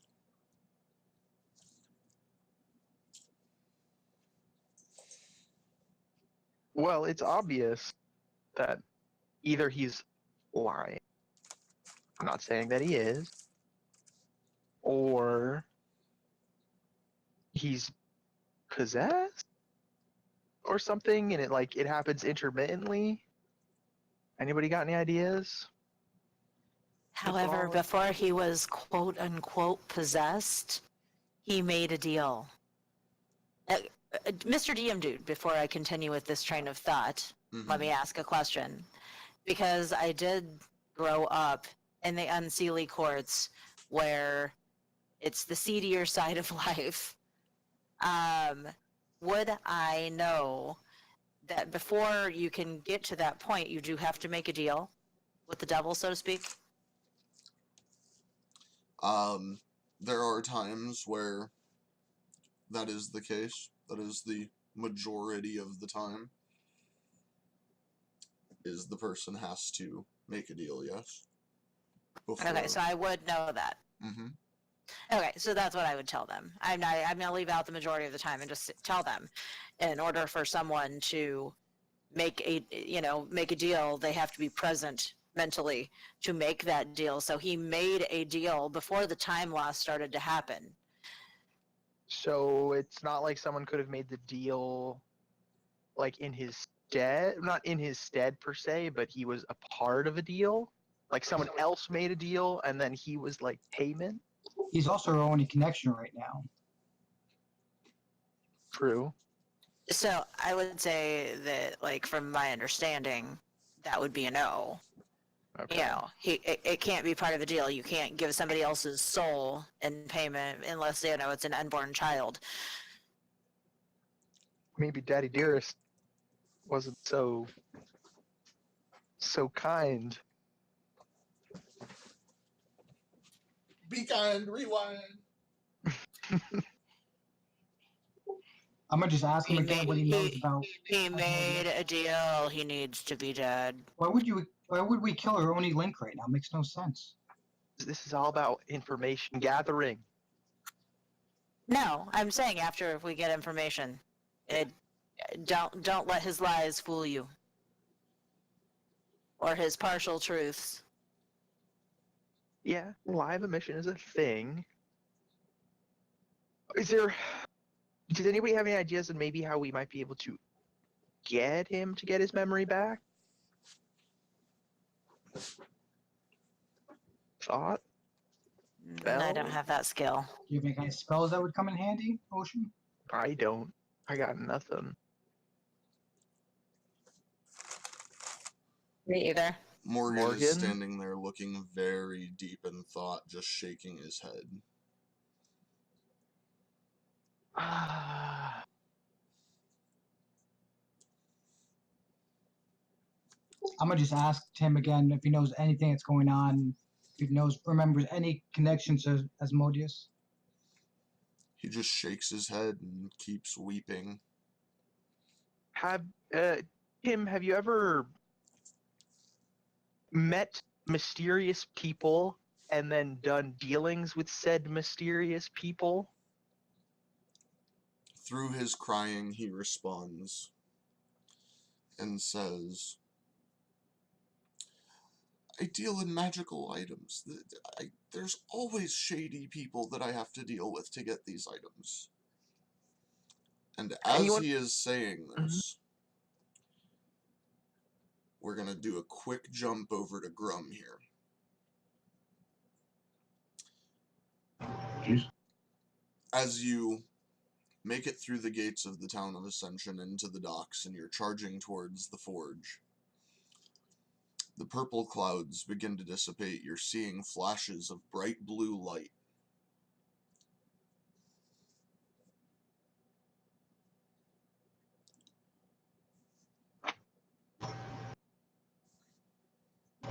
Well, it's obvious that either he's lying, I'm not saying that he is, or he's possessed or something, and it happens intermittently. Anybody got any ideas? However, Symbolic? before he was quote unquote possessed, he made a deal. Mr. DM Dude, before I continue with this train of thought, let me ask a question. Because I did grow up in the unseelie courts where it's the seedier side of life, would I know that before you can get to that point, you do have to make a deal with the devil, so to speak? There are times where that is the case. That is the majority of the time. Is the person has to make a deal, yes. Before. Okay, so I would know that. Mm-hmm. Okay, so that's what I would tell them. I'm gonna leave out the majority of the time and just tell them, in order for someone to make a deal, they have to be present mentally to make that deal. So he made a deal before the time loss started to happen. So it's not like someone could have made the deal like in his stead, not in his stead per se, but he was a part of a deal. Like someone else made a deal and then he was like payment. He's also our only connection right now. True. So I would say that, like, from my understanding, that would be a no. Okay. You know, it can't be part of the deal. You can't give somebody else's soul in payment unless it's an unborn child. Maybe Daddy Dearest wasn't so kind. Be kind, rewind. I'm gonna just ask him He again made what he knows about. he made a deal. He needs to be dead. Why would we kill our only link right now? Makes no sense. This is all about information gathering. No, I'm saying after, if we get information, don't let his lies fool you, or his partial truths. Yeah, live emission is a thing. Does anybody have any ideas on maybe how we might be able to get him to get his memory back? Thought? I don't Spell? have that skill. Do you have any spells that would come in handy, Ocean? I don't. I got nothing. Me either. Morgan Morgan? is standing there looking very deep in thought, just shaking his head. I'm gonna just ask Tim again if he knows anything that's going on. If he remembers any connections to Asmodeus. He just shakes his head and keeps weeping. Tim, have you ever met mysterious people and then done dealings with said mysterious people? Through his crying, he responds and says, I deal in magical items. There's always shady people that I have to deal with to get these items. And as he is saying this, we're going to do a quick jump over to Grum here. Jeez. As you make it through the gates of the town of Ascension into the docks and you're charging towards the forge, the purple clouds begin to dissipate. You're seeing flashes of bright blue light.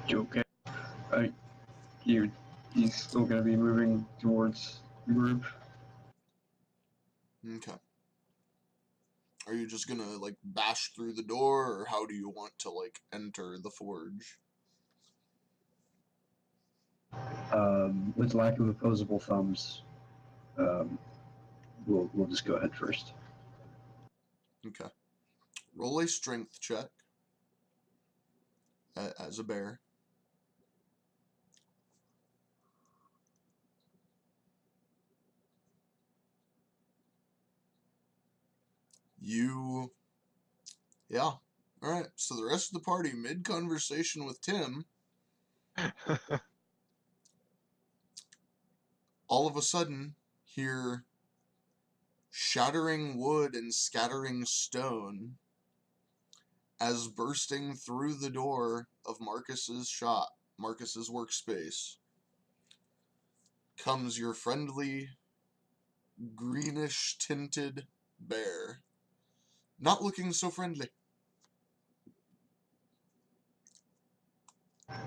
You okay? He's still gonna be moving towards the group. Okay. Are you just gonna, like, bash through the door, or how do you want to, like, enter the forge? With lack of opposable thumbs, we'll just go ahead first. Okay. Roll a strength check as a bear. Yeah. Alright, so the rest of the party, mid-conversation with Tim, all of a sudden hear shattering wood and scattering stone as bursting through the door of Marcus's shop, Marcus's workspace, comes your friendly, greenish-tinted bear. Not looking so friendly.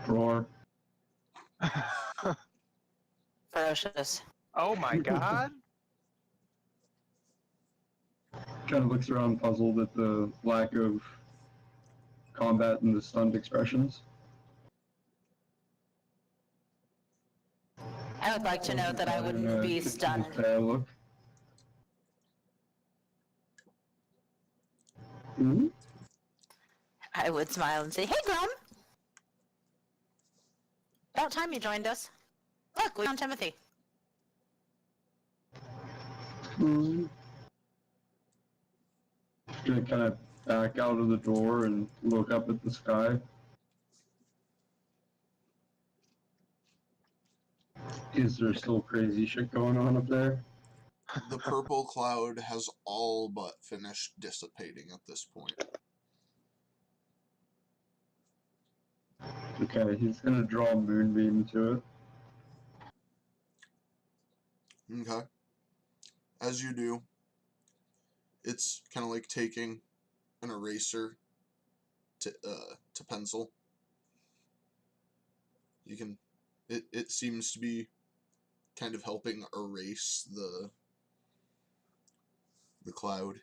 Roar. Ferocious. Oh my god. Kind of looks around puzzled at the lack of combat and the stunned expressions. I would like to know that I wouldn't be stunned. Look. Hmm? I would smile and say, "Hey, Grum! About time you joined us. Look, we found Timothy." Hmm. Gonna kind of back out of the door and look up at the sky. Is there still crazy shit going on up there? The purple cloud has all but finished dissipating at this point. Okay, he's gonna draw a moonbeam to it. Okay. As you do, it's kind of like taking an eraser to pencil. You can, it seems to be kind of helping erase the cloud.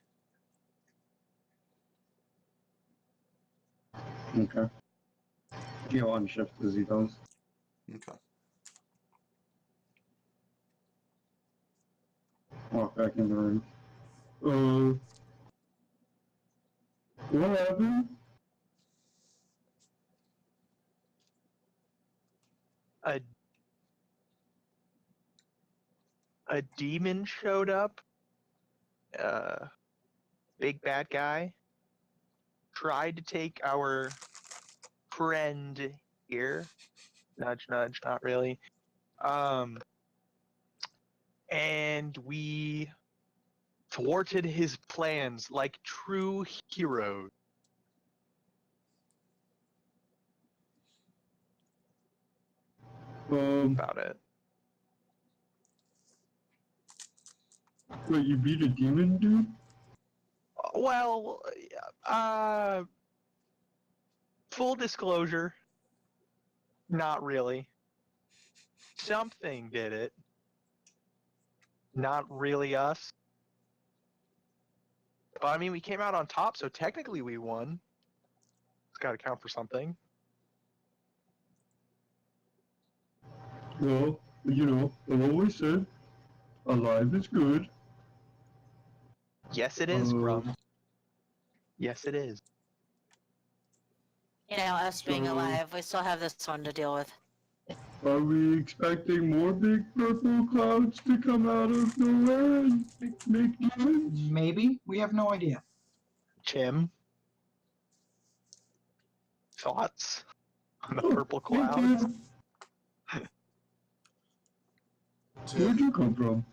Okay. He'll unshift as he does. Okay. Walk back in the room. What happened? A a demon showed up. Big bad guy tried to take our friend here. Nudge, nudge, not really. And we thwarted his plans like true heroes. About it. Wait, you beat a demon, dude? Well, full disclosure, not really. Something did it. Not really us. But I mean, we came out on top, so technically we won. It's got to count for something. Well, you know, I've always said, alive is good. Yes, it is, Grum. Yes, it is. You know, us being alive, we still have this one to deal with. Are we expecting more big purple clouds to come out of nowhere and make noise? Maybe. We have no idea. Tim, thoughts on the Oh, purple hey, clouds? Tim, Where'd you come from?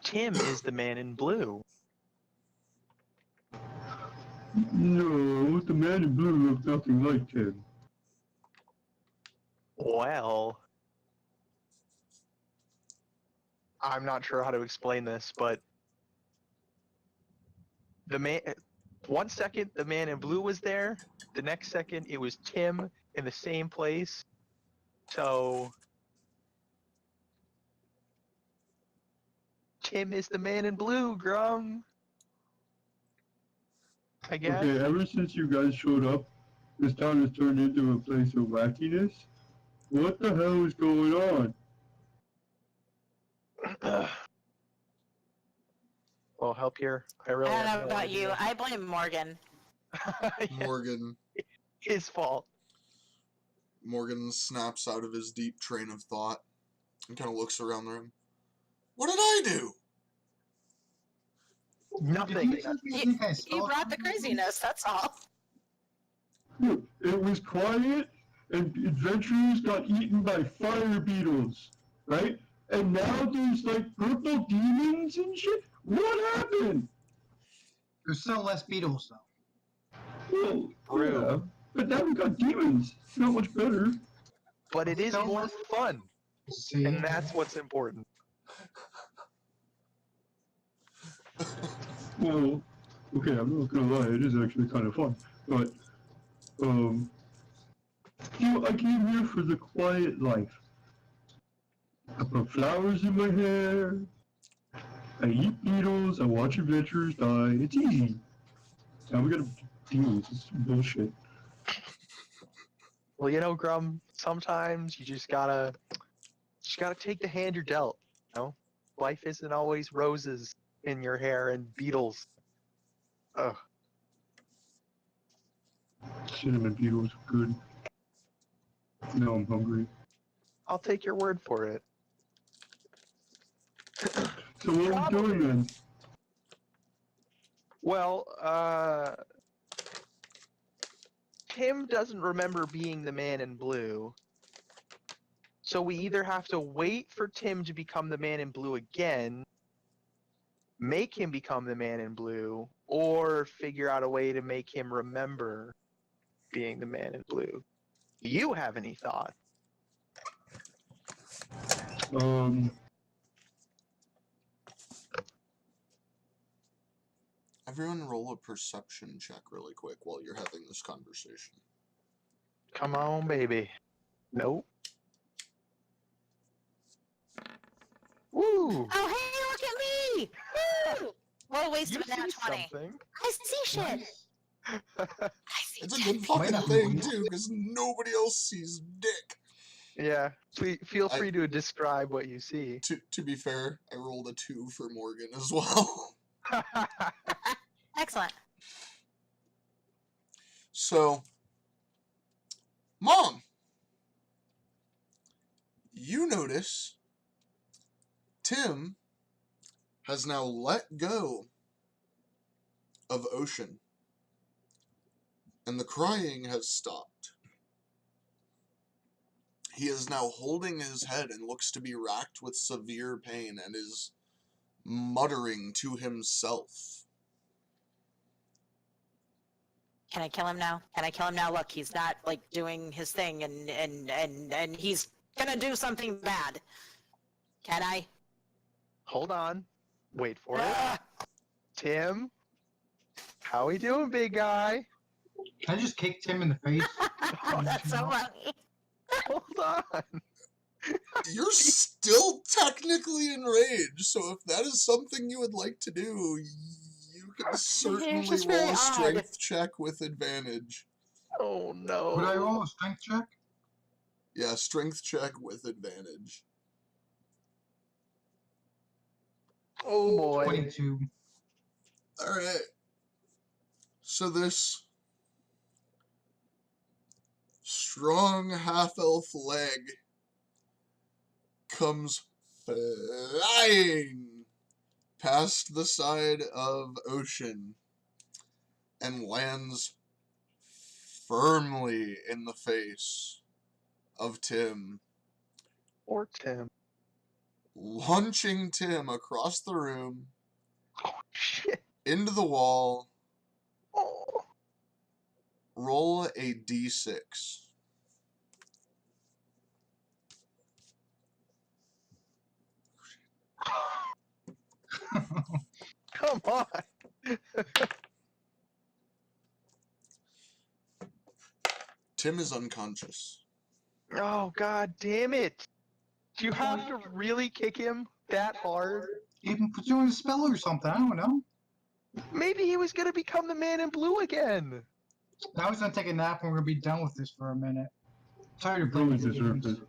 Tim is the man in blue. No, the man in blue looks nothing like him. Well, I'm not sure how to explain this, but the man. 1 second, the man in blue was there. The next second, it was Tim in the same place. So Tim is the man in blue, Grum. I guess. Okay, ever since you guys showed up, this town has turned into a place of wackiness. What the hell is going on? Well, help here. I really I don't have know no about you. idea. I blame Morgan. Morgan His fault. Morgan snaps out of his deep train of thought and kind of looks around the room. What did I do? Nothing. You brought the craziness, that's all. Look, it was quiet, and adventurers got eaten by fire beetles, right? And now there's like purple demons and shit. What happened? There's still less beetles though. Well, True. yeah, but now we got demons. It's not much better. But it is Still more less- fun. See, And that's what's important. Well, okay, I'm not gonna lie, it is actually kind of fun. But, I came here for the quiet life. I put flowers in my hair. I eat beetles. I watch adventurers die. It's easy. Now we gotta deal with this bullshit. Well, you know, Grum, sometimes you just gotta take the hand you're dealt. You know? Life isn't always roses in your hair and beetles. Ugh. Cinnamon beetles are good. Now I'm hungry. I'll take your word for it. So what are we doing then? Well, Tim doesn't remember being the man in blue. So we either have to wait for Tim to become the man in blue again, make him become the man in blue, or figure out a way to make him remember being the man in blue. You have any thought? Everyone roll a perception check really quick while you're having this conversation. Come on, baby. Nope. Woo! Oh, hey, look at me! Woo! What a waste You of a nat see 20. something. I see shit. nice. I see It's a shit. good fucking not thing, real. too, because nobody else sees dick. Yeah, please feel I- free to describe what you see. To be fair, I rolled a 2 for Morgan as well. Excellent. So, Mom, you notice Tim has now let go of Ocean, and the crying has stopped. He is now holding his head and looks to be racked with severe pain and is muttering to himself. Can I kill him now? Can I kill him now? Look, he's not like doing his thing and he's gonna do something bad. Can I? Hold on. Wait for it. Ah! Tim? How we doing, big guy? Can I just kick Tim in the face? Oh, that's so funny. Hold on. You're still technically enraged, so if that is something you would like to do, you can certainly just roll very a odd. strength check with advantage. Oh no. Would I roll a strength check? Yeah, strength check with advantage. Oh boy. 22. Alright. So this strong half-elf leg comes flying past the side of Ocean and lands firmly in the face of Tim, Or Tim. launching Tim across the room, Oh shit. into the wall. Oh. Roll a d6. Come on. Tim is unconscious. Oh god damn it. Do you have to really kick him that hard? Even put you on a spell or something. I don't know. Maybe he was gonna become the man in blue again. Now he's gonna take a nap and we're gonna be done with this for a minute. Tired of Who playing is this games. Rufus?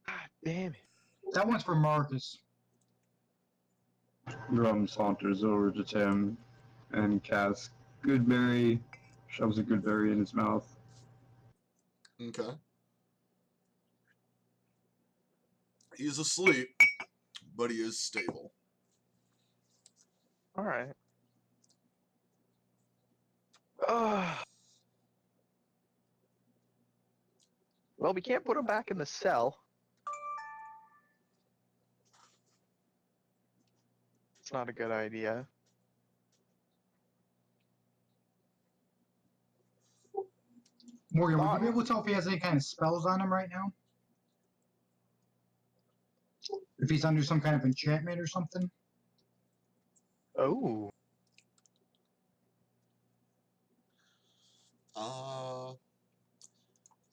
God damn it. That one's for Marcus. Grum saunters over to Tim and casts Goodberry, shoves a Goodberry in his mouth. Okay. He is asleep, but he is stable. Alright. Ugh. Well, we can't put him back in the cell. It's not a good idea. Morgan, would you be able to tell if he has any kind of spells on him right now? If he's under some kind of enchantment or something? Oh.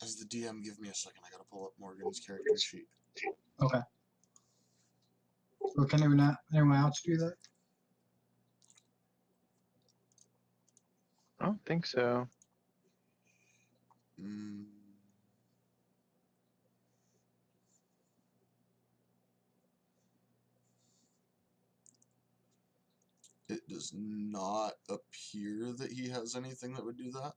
As the DM, give me a second. I gotta pull up Morgan's character sheet. Okay. Or can anyone else do that? I don't think so. It does not appear that he has anything that would do that.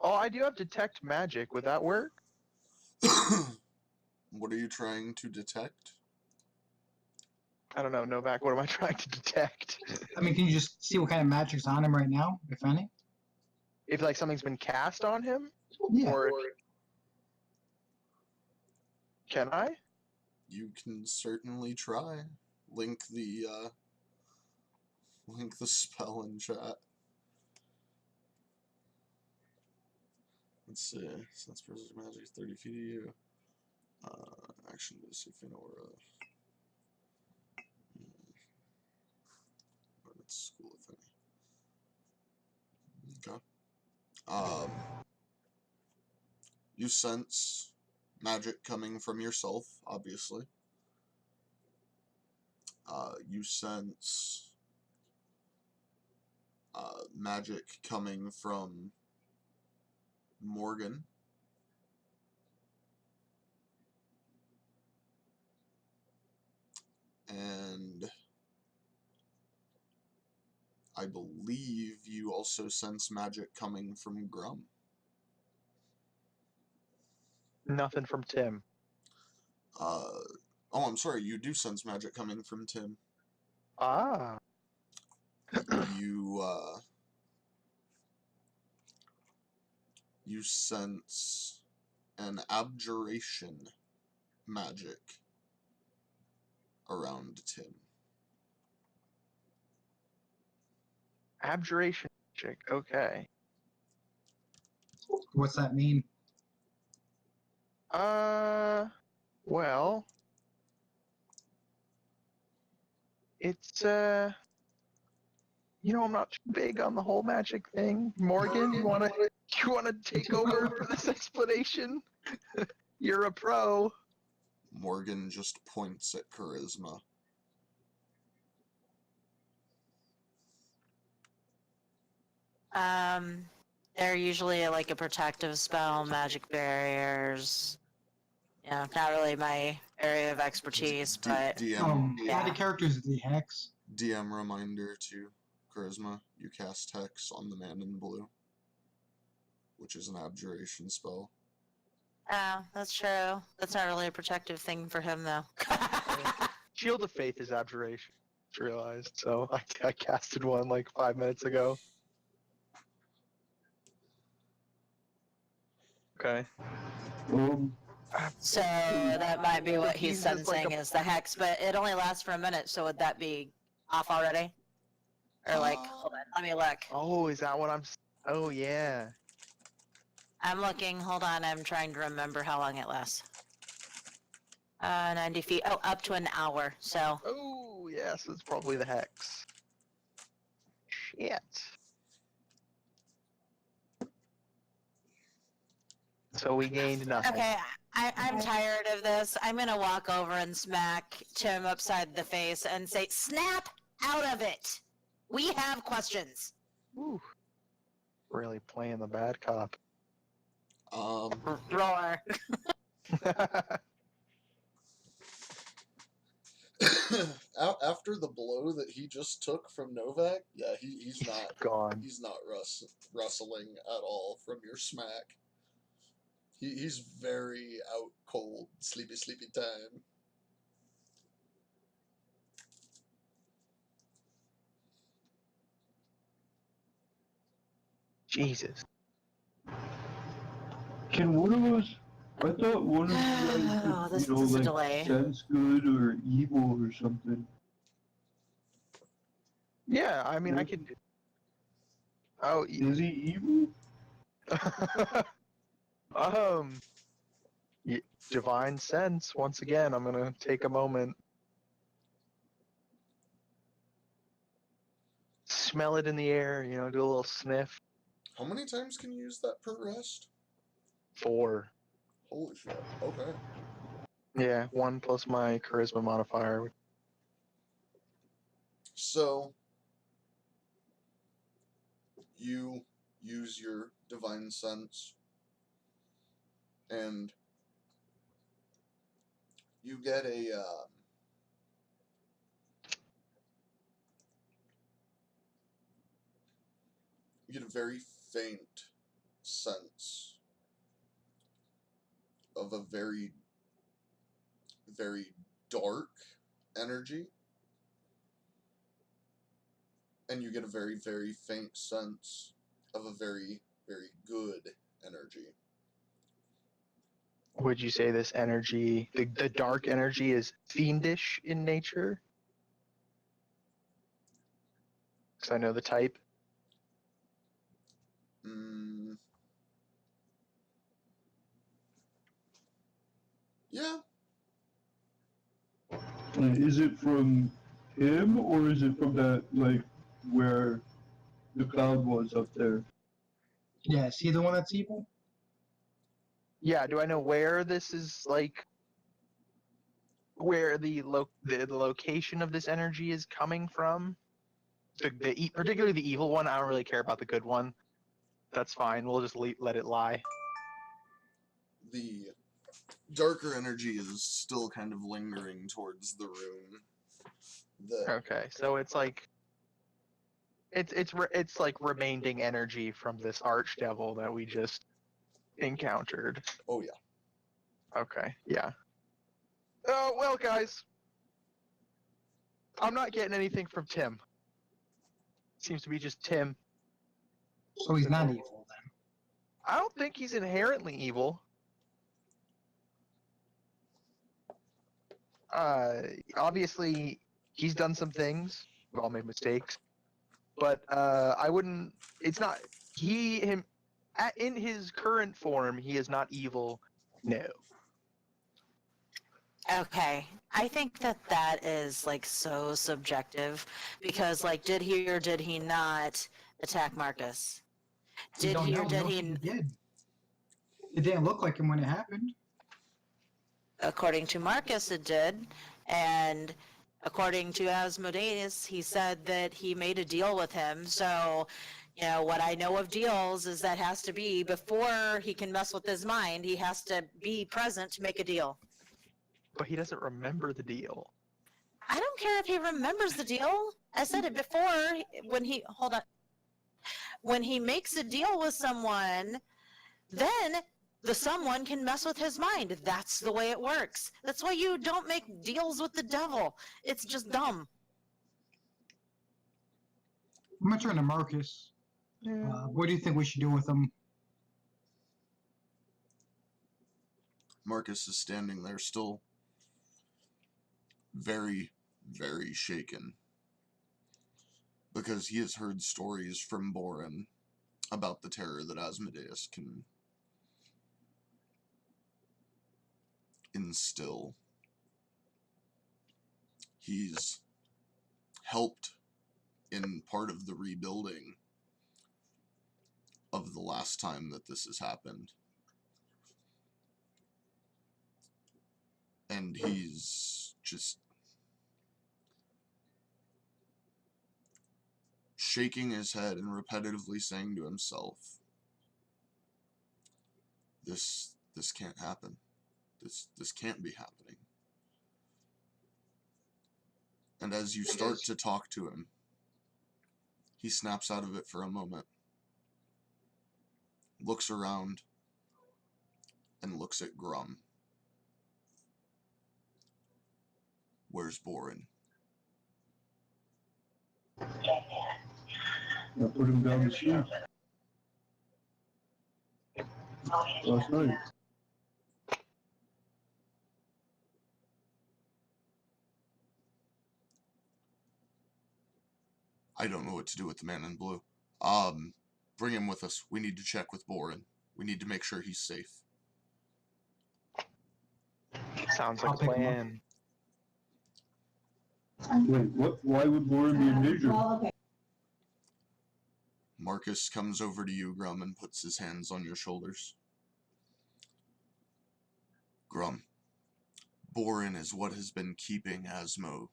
Oh, I do have detect magic. Would that work? What are you trying to detect? I don't know, Novak. What am I trying to detect? I mean, can you just see what kind of magic's on him right now, if any? If like something's been cast on him, Yeah. or can I? You can certainly try. Link the spell in chat. Let's see. Since Precision Magic is 30 feet of you. Action to see if you know where. It's school of any. Okay. You sense magic coming from yourself, obviously. You sense magic coming from Morgan. And I believe you also sense magic coming from Grum. Nothing from Tim. Oh, I'm sorry. You do sense magic coming from Tim. Ah. You sense an abjuration magic around Tim. Abjuration magic. Okay. What's that mean? Well, it's I'm not too big on the whole magic thing. Morgan, you wanna take over for this explanation? You're a pro. Morgan just points at charisma. They're usually like a protective spell, magic barriers. Not really my area of expertise, but DM, How the characters the hex? DM reminder to charisma. You cast Hex on the man in blue, which is an abjuration spell. Oh, that's true. That's not really a protective thing for him, though. Shield of Faith is abjuration. Just realized, so I casted one like 5 minutes ago. Okay. So that might be what he's He's just like sensing is the hex, but it only lasts for a minute, so would that be off already? Or hold on, let me look. Oh, is that what I'm? Oh yeah. I'm looking, hold on, I'm trying to remember how long it lasts. 90 feet, up to an hour, so. Oh, yes, it's probably the hex. Shit. So we gained nothing. Okay, I'm tired of this. I'm gonna walk over and smack Tim upside the face and say, "Snap out of it! We have questions." Woo. Really playing the bad cop. Roar. After the blow that he just took from Novak, yeah, he's not Gone. he's not rustling at all from your smack. He's very out cold, sleepy time. Jesus. Can one of us? I thought one of you guys Oh, could, this is a delay. sense good or evil or something. Yeah, I mean, I can. Oh, Is he evil? um, divine sense. Once again, I'm gonna take a moment. Smell it in the air, you know, do a little sniff. How many times can you use that per rest? 4. Holy shit. Okay. Yeah, 1 plus my charisma modifier. So, you use your divine sense, and you get a very faint sense of a very, very dark energy, and you get a very, very faint sense of a very, very good energy. Would you say this energy, the dark energy, is fiendish in nature? Because I know the type. Mm, yeah. Is it from him or is it from that where the cloud was up there? Yeah, is he the one that's evil? Yeah, do I know where this is, like, where the location of this energy is coming from? Particularly the evil one. I don't really care about the good one. That's fine. We'll just let it lie. The darker energy is still kind of lingering towards the room. Okay, so it's like it's like remaining energy from this archdevil that we just encountered. Oh yeah. Okay, yeah. Oh well, guys, I'm not getting anything from Tim. Seems to be just Tim. So he's not evil then. I don't think he's inherently evil. Obviously, he's done some things. We've all made mistakes, but I wouldn't. It's not him. In his current form, he is not evil. No. Okay, I think that is like so subjective because like did he or did he not attack Marcus? We Did don't he know. or We did don't he? think he did. It didn't look like him when it happened. According to Marcus, it did, and according to Asmodeus, he said that he made a deal with him. So, you know, what I know of deals is that has to be before he can mess with his mind. He has to be present to make a deal. But he doesn't remember the deal. I don't care if he remembers the deal. I said it before when he hold on. When he makes a deal with someone, then the someone can mess with his mind. That's the way it works. That's why you don't make deals with the devil. It's just dumb. I'm gonna turn to Marcus. What do you think we should do with him? Marcus is standing there still very, very shaken because he has heard stories from Boren about the terror that Asmodeus can instill. He's helped in part of the rebuilding of the last time that this has happened. And he's just shaking his head and repetitively saying to himself, this can't happen. This can't be happening. And as you start to talk to him, he snaps out of it for a moment, looks around, and looks at Grum. Where's Boren? I put him down to sleep last night. I don't know what to do with the man in blue. Bring him with us. We need to check with Boren. We need to make sure he's safe. Sounds I'll like a pick 'em up. plan. Wait, what? Why would Warren be in danger? Marcus comes over to you, Grum, and puts his hands on your shoulders. Grum, Boren is what has been keeping Asmo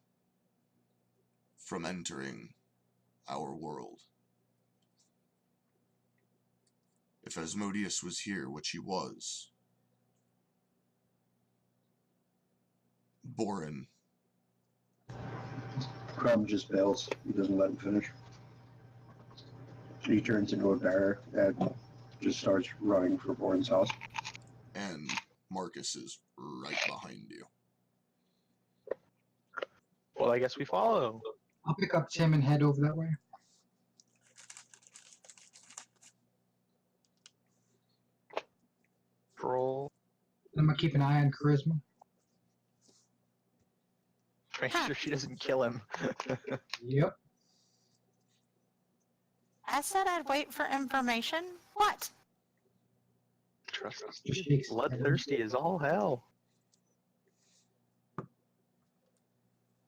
from entering our world. If Asmodeus was here, which he was, Boren... Crumb just bails. He doesn't let him finish. He turns into a bear and just starts running for Boren's house. And Marcus is right behind you. Well, I guess we follow. I'll pick up Tim and head over that way. Roll. I'm gonna keep an eye on charisma. Make sure she doesn't kill him. Yep. I said I'd wait for information. What? Trust us. Just shakes his head. Bloodthirsty as all hell.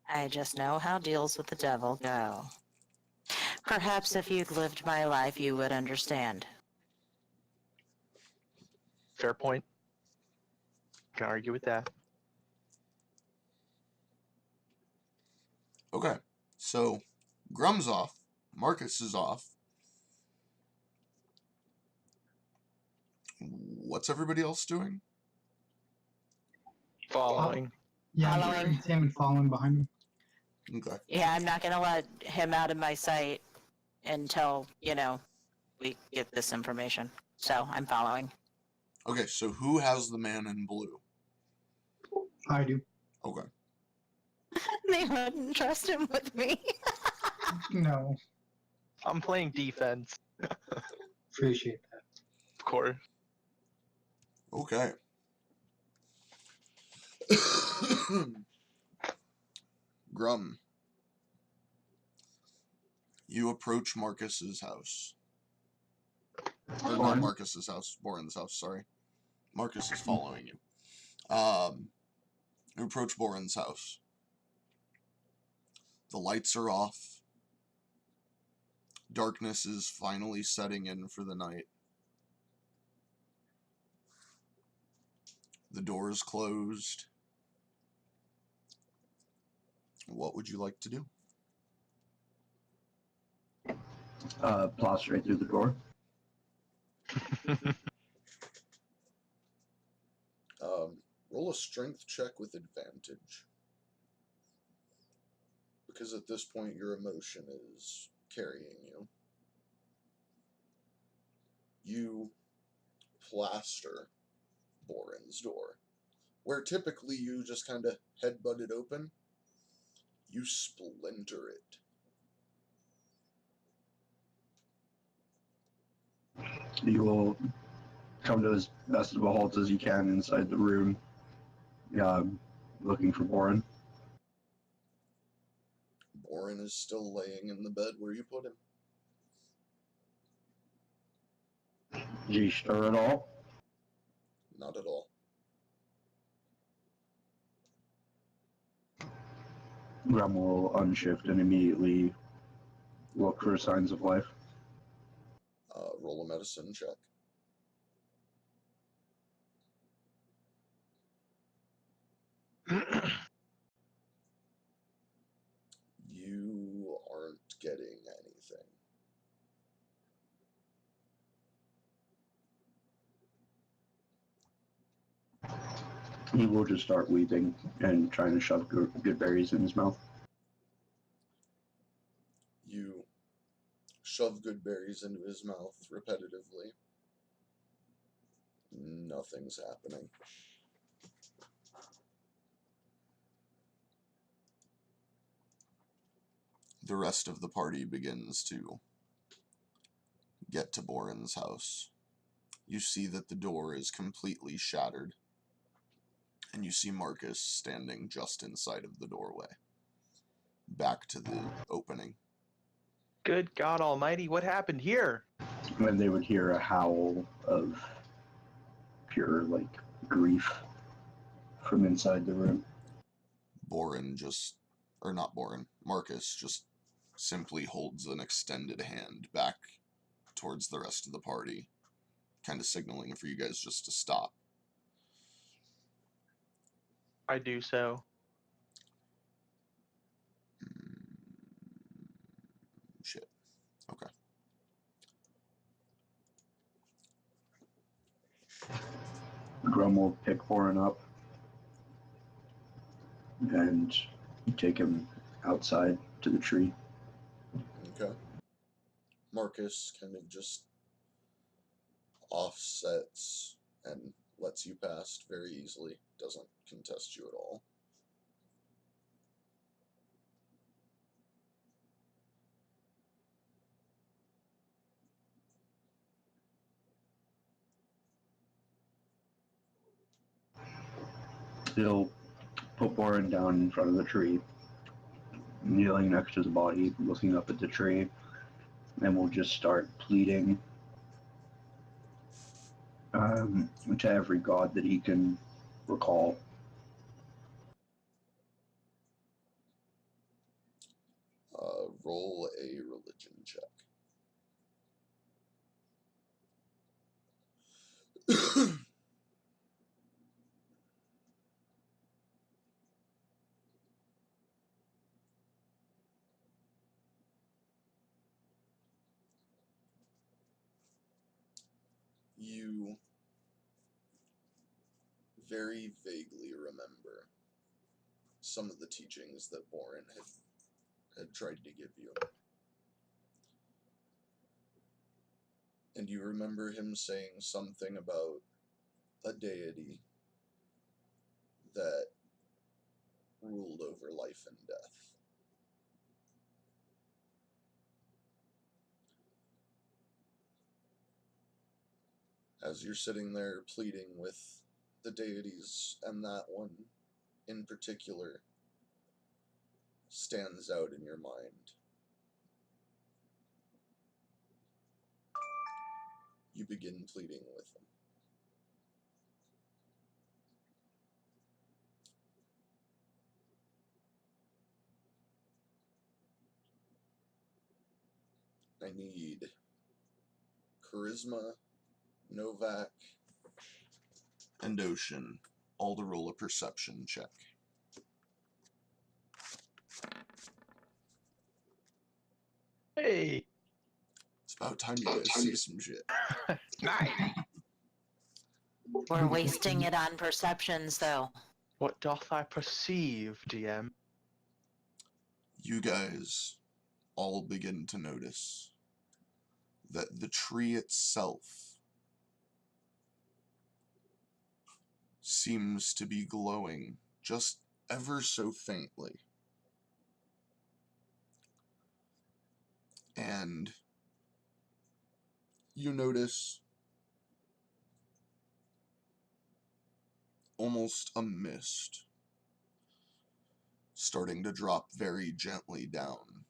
I just know how deals with the devil go. Perhaps if you'd lived my life, you would understand. Fair point. Can argue with that. Okay, so Grum's off. Marcus is off. What's everybody else doing? Following. Yeah, I'm Following. grabbing Tim and following behind him. Okay. Yeah, I'm not gonna let him out of my sight until, we get this information. So I'm following. Okay, so who has the man in blue? I do. Okay. They wouldn't trust him with me. No, I'm playing defense, appreciate that. of course. Okay. Grum. You approach Marcus's house. Or not Marcus's house, Boren's house, sorry. Marcus is following you. You approach Boren's house. The lights are off. Darkness is finally setting in for the night. The door is closed. What would you like to do? Blast right through the door. Roll a strength check with advantage. Because at this point your emotion is carrying you. You plaster Boren's door. Where typically you just kind of headbutt it open, you splinter it. You will come to as best of a halt as you can inside the room, looking for Boren. Boren is still laying in the bed where you put him. Did you stir at all? Not at all. Grum will unshift and immediately look for signs of life. Roll a medicine check. You aren't getting anything. He will just start weeping and trying to shove good berries in his mouth. You shove good berries into his mouth repetitively. Nothing's happening. The rest of the party begins to get to Boren's house. You see that the door is completely shattered, and you see Marcus standing just inside of the doorway, back to the opening. Good God Almighty, what happened here? And they would hear a howl of pure, grief from inside the room. Marcus just simply holds an extended hand back towards the rest of the party, kind of signaling for you guys just to stop. I do so. Shit. Okay. Grum will pick Boren up and take him outside to the tree. Okay. Marcus kind of just offsets and lets you past very easily. Doesn't contest you at all. He'll put Boren down in front of the tree, kneeling next to the body, looking up at the tree, and we'll just start pleading to every god that he can recall. Roll a religion check. You very vaguely remember some of the teachings that Boren had tried to give you. And you remember him saying something about a deity that ruled over life and death. As you're sitting there pleading with the deities, and that one in particular stands out in your mind, you begin pleading with them. I need Charisma, Novak, and Ocean all to roll a perception check. Hey! It's about time you guys see some shit. Nice! We're wasting it on perceptions, though. What doth I perceive, DM? You guys all begin to notice that the tree itself seems to be glowing just ever so faintly. And you notice almost a mist starting to drop very gently down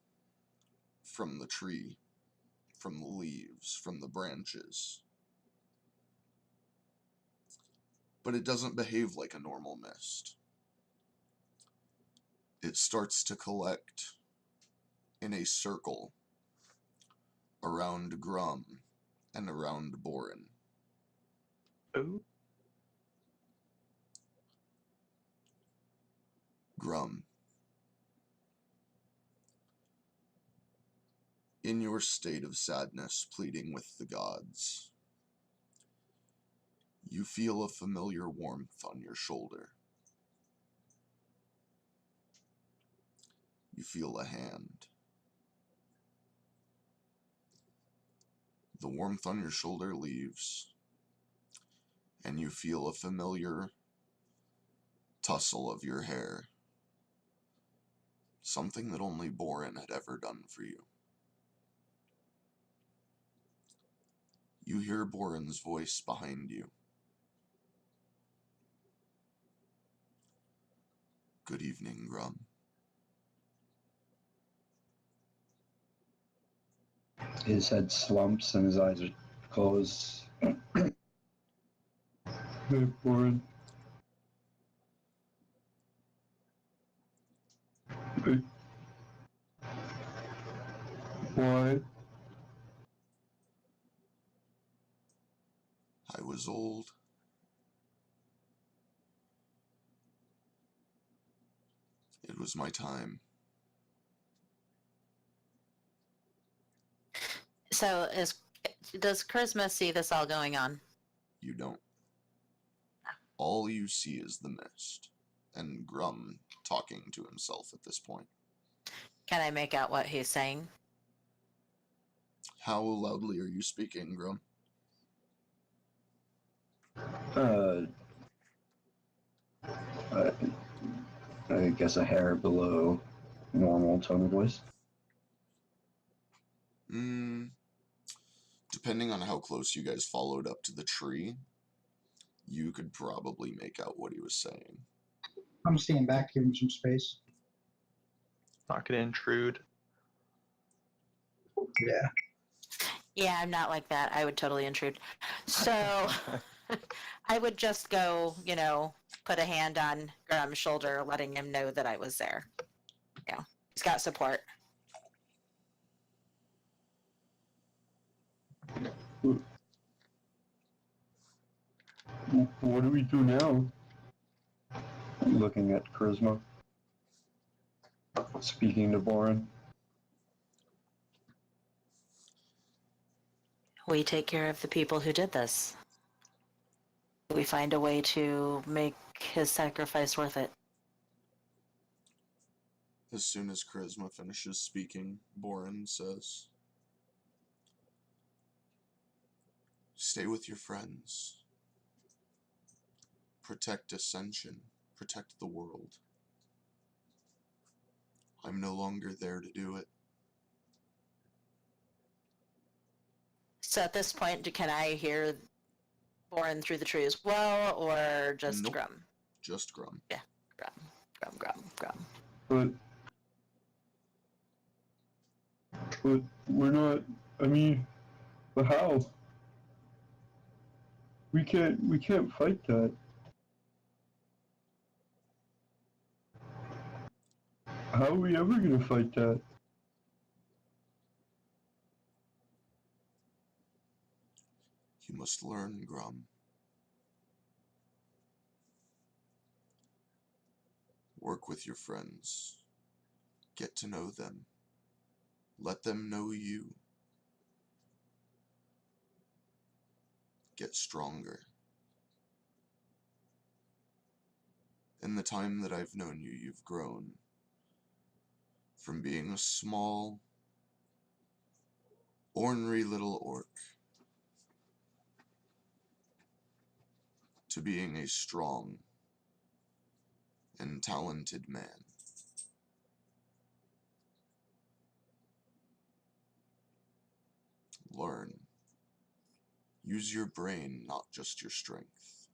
from the tree, from the leaves, from the branches. But it doesn't behave like a normal mist. It starts to collect in a circle around Grum and around Borin. Ooh. Grum, in your state of sadness, pleading with the gods, you feel a familiar warmth on your shoulder. You feel a hand. The warmth on your shoulder leaves, and you feel a familiar tussle of your hair. Something that only Borin had ever done for you. You hear Borin's voice behind you. Good evening, Grum. His head slumps and his eyes are closed. Hey, Borin. Hey. Why? I was old. It was my time. So does Charisma see this all going on? You don't. All you see is the mist, and Grum talking to himself at this point. Can I make out what he's saying? How loudly are you speaking, Grum? I guess a hair below normal tone of voice. Depending on how close you guys followed up to the tree, you could probably make out what he was saying. I'm staying back, give him some space. Not gonna intrude. Yeah. Yeah, I'm not like that. I would totally intrude. So I would just go, put a hand on Grum's shoulder, letting him know that I was there. Yeah, he's got support. What do we do now? Looking at Charisma. Speaking to Borin. We take care of the people who did this. We find a way to make his sacrifice worth it. As soon as Charisma finishes speaking, Borin says, "Stay with your friends. Protect Ascension. Protect the world. I'm no longer there to do it." So at this point, can I hear Borin through the tree as well, or just Nope. Grum? Just Grum. Yeah, Grum. But we're not. I mean, but how? We can't fight that. How are we ever gonna fight that? You must learn, Grum. Work with your friends. Get to know them. Let them know you. Get stronger. In the time that I've known you, you've grown from being a small, ornery little orc to being a strong and talented man. Learn. Use your brain, not just your strength.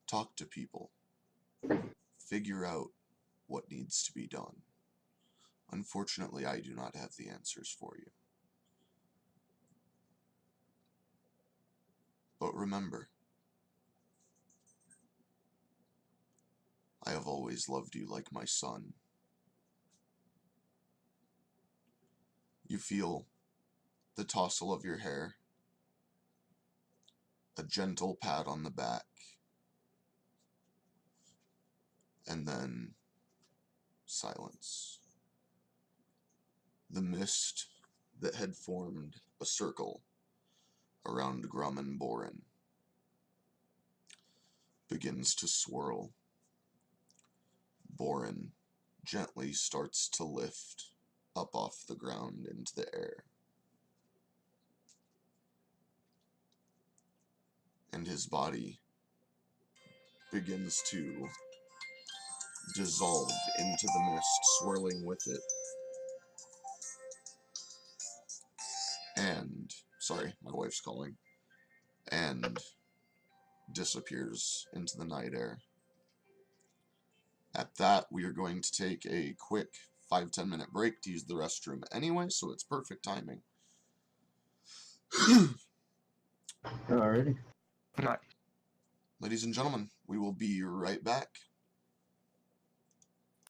Talk to people. Figure out what needs to be done. Unfortunately, I do not have the answers for you. But remember, I have always loved you like my son. You feel the tousle of your hair, a gentle pat on the back, and then silence. The mist that had formed a circle around Grum and Borin begins to swirl. Borin gently starts to lift up off the ground into the air. And his body begins to dissolve into the mist, swirling with it. And, sorry, my wife's calling. And disappears into the night air. At that, we are going to take a quick 5-10 minute break to use the restroom anyway, so it's perfect timing. Alrighty. Nice. Ladies and gentlemen, we will be right back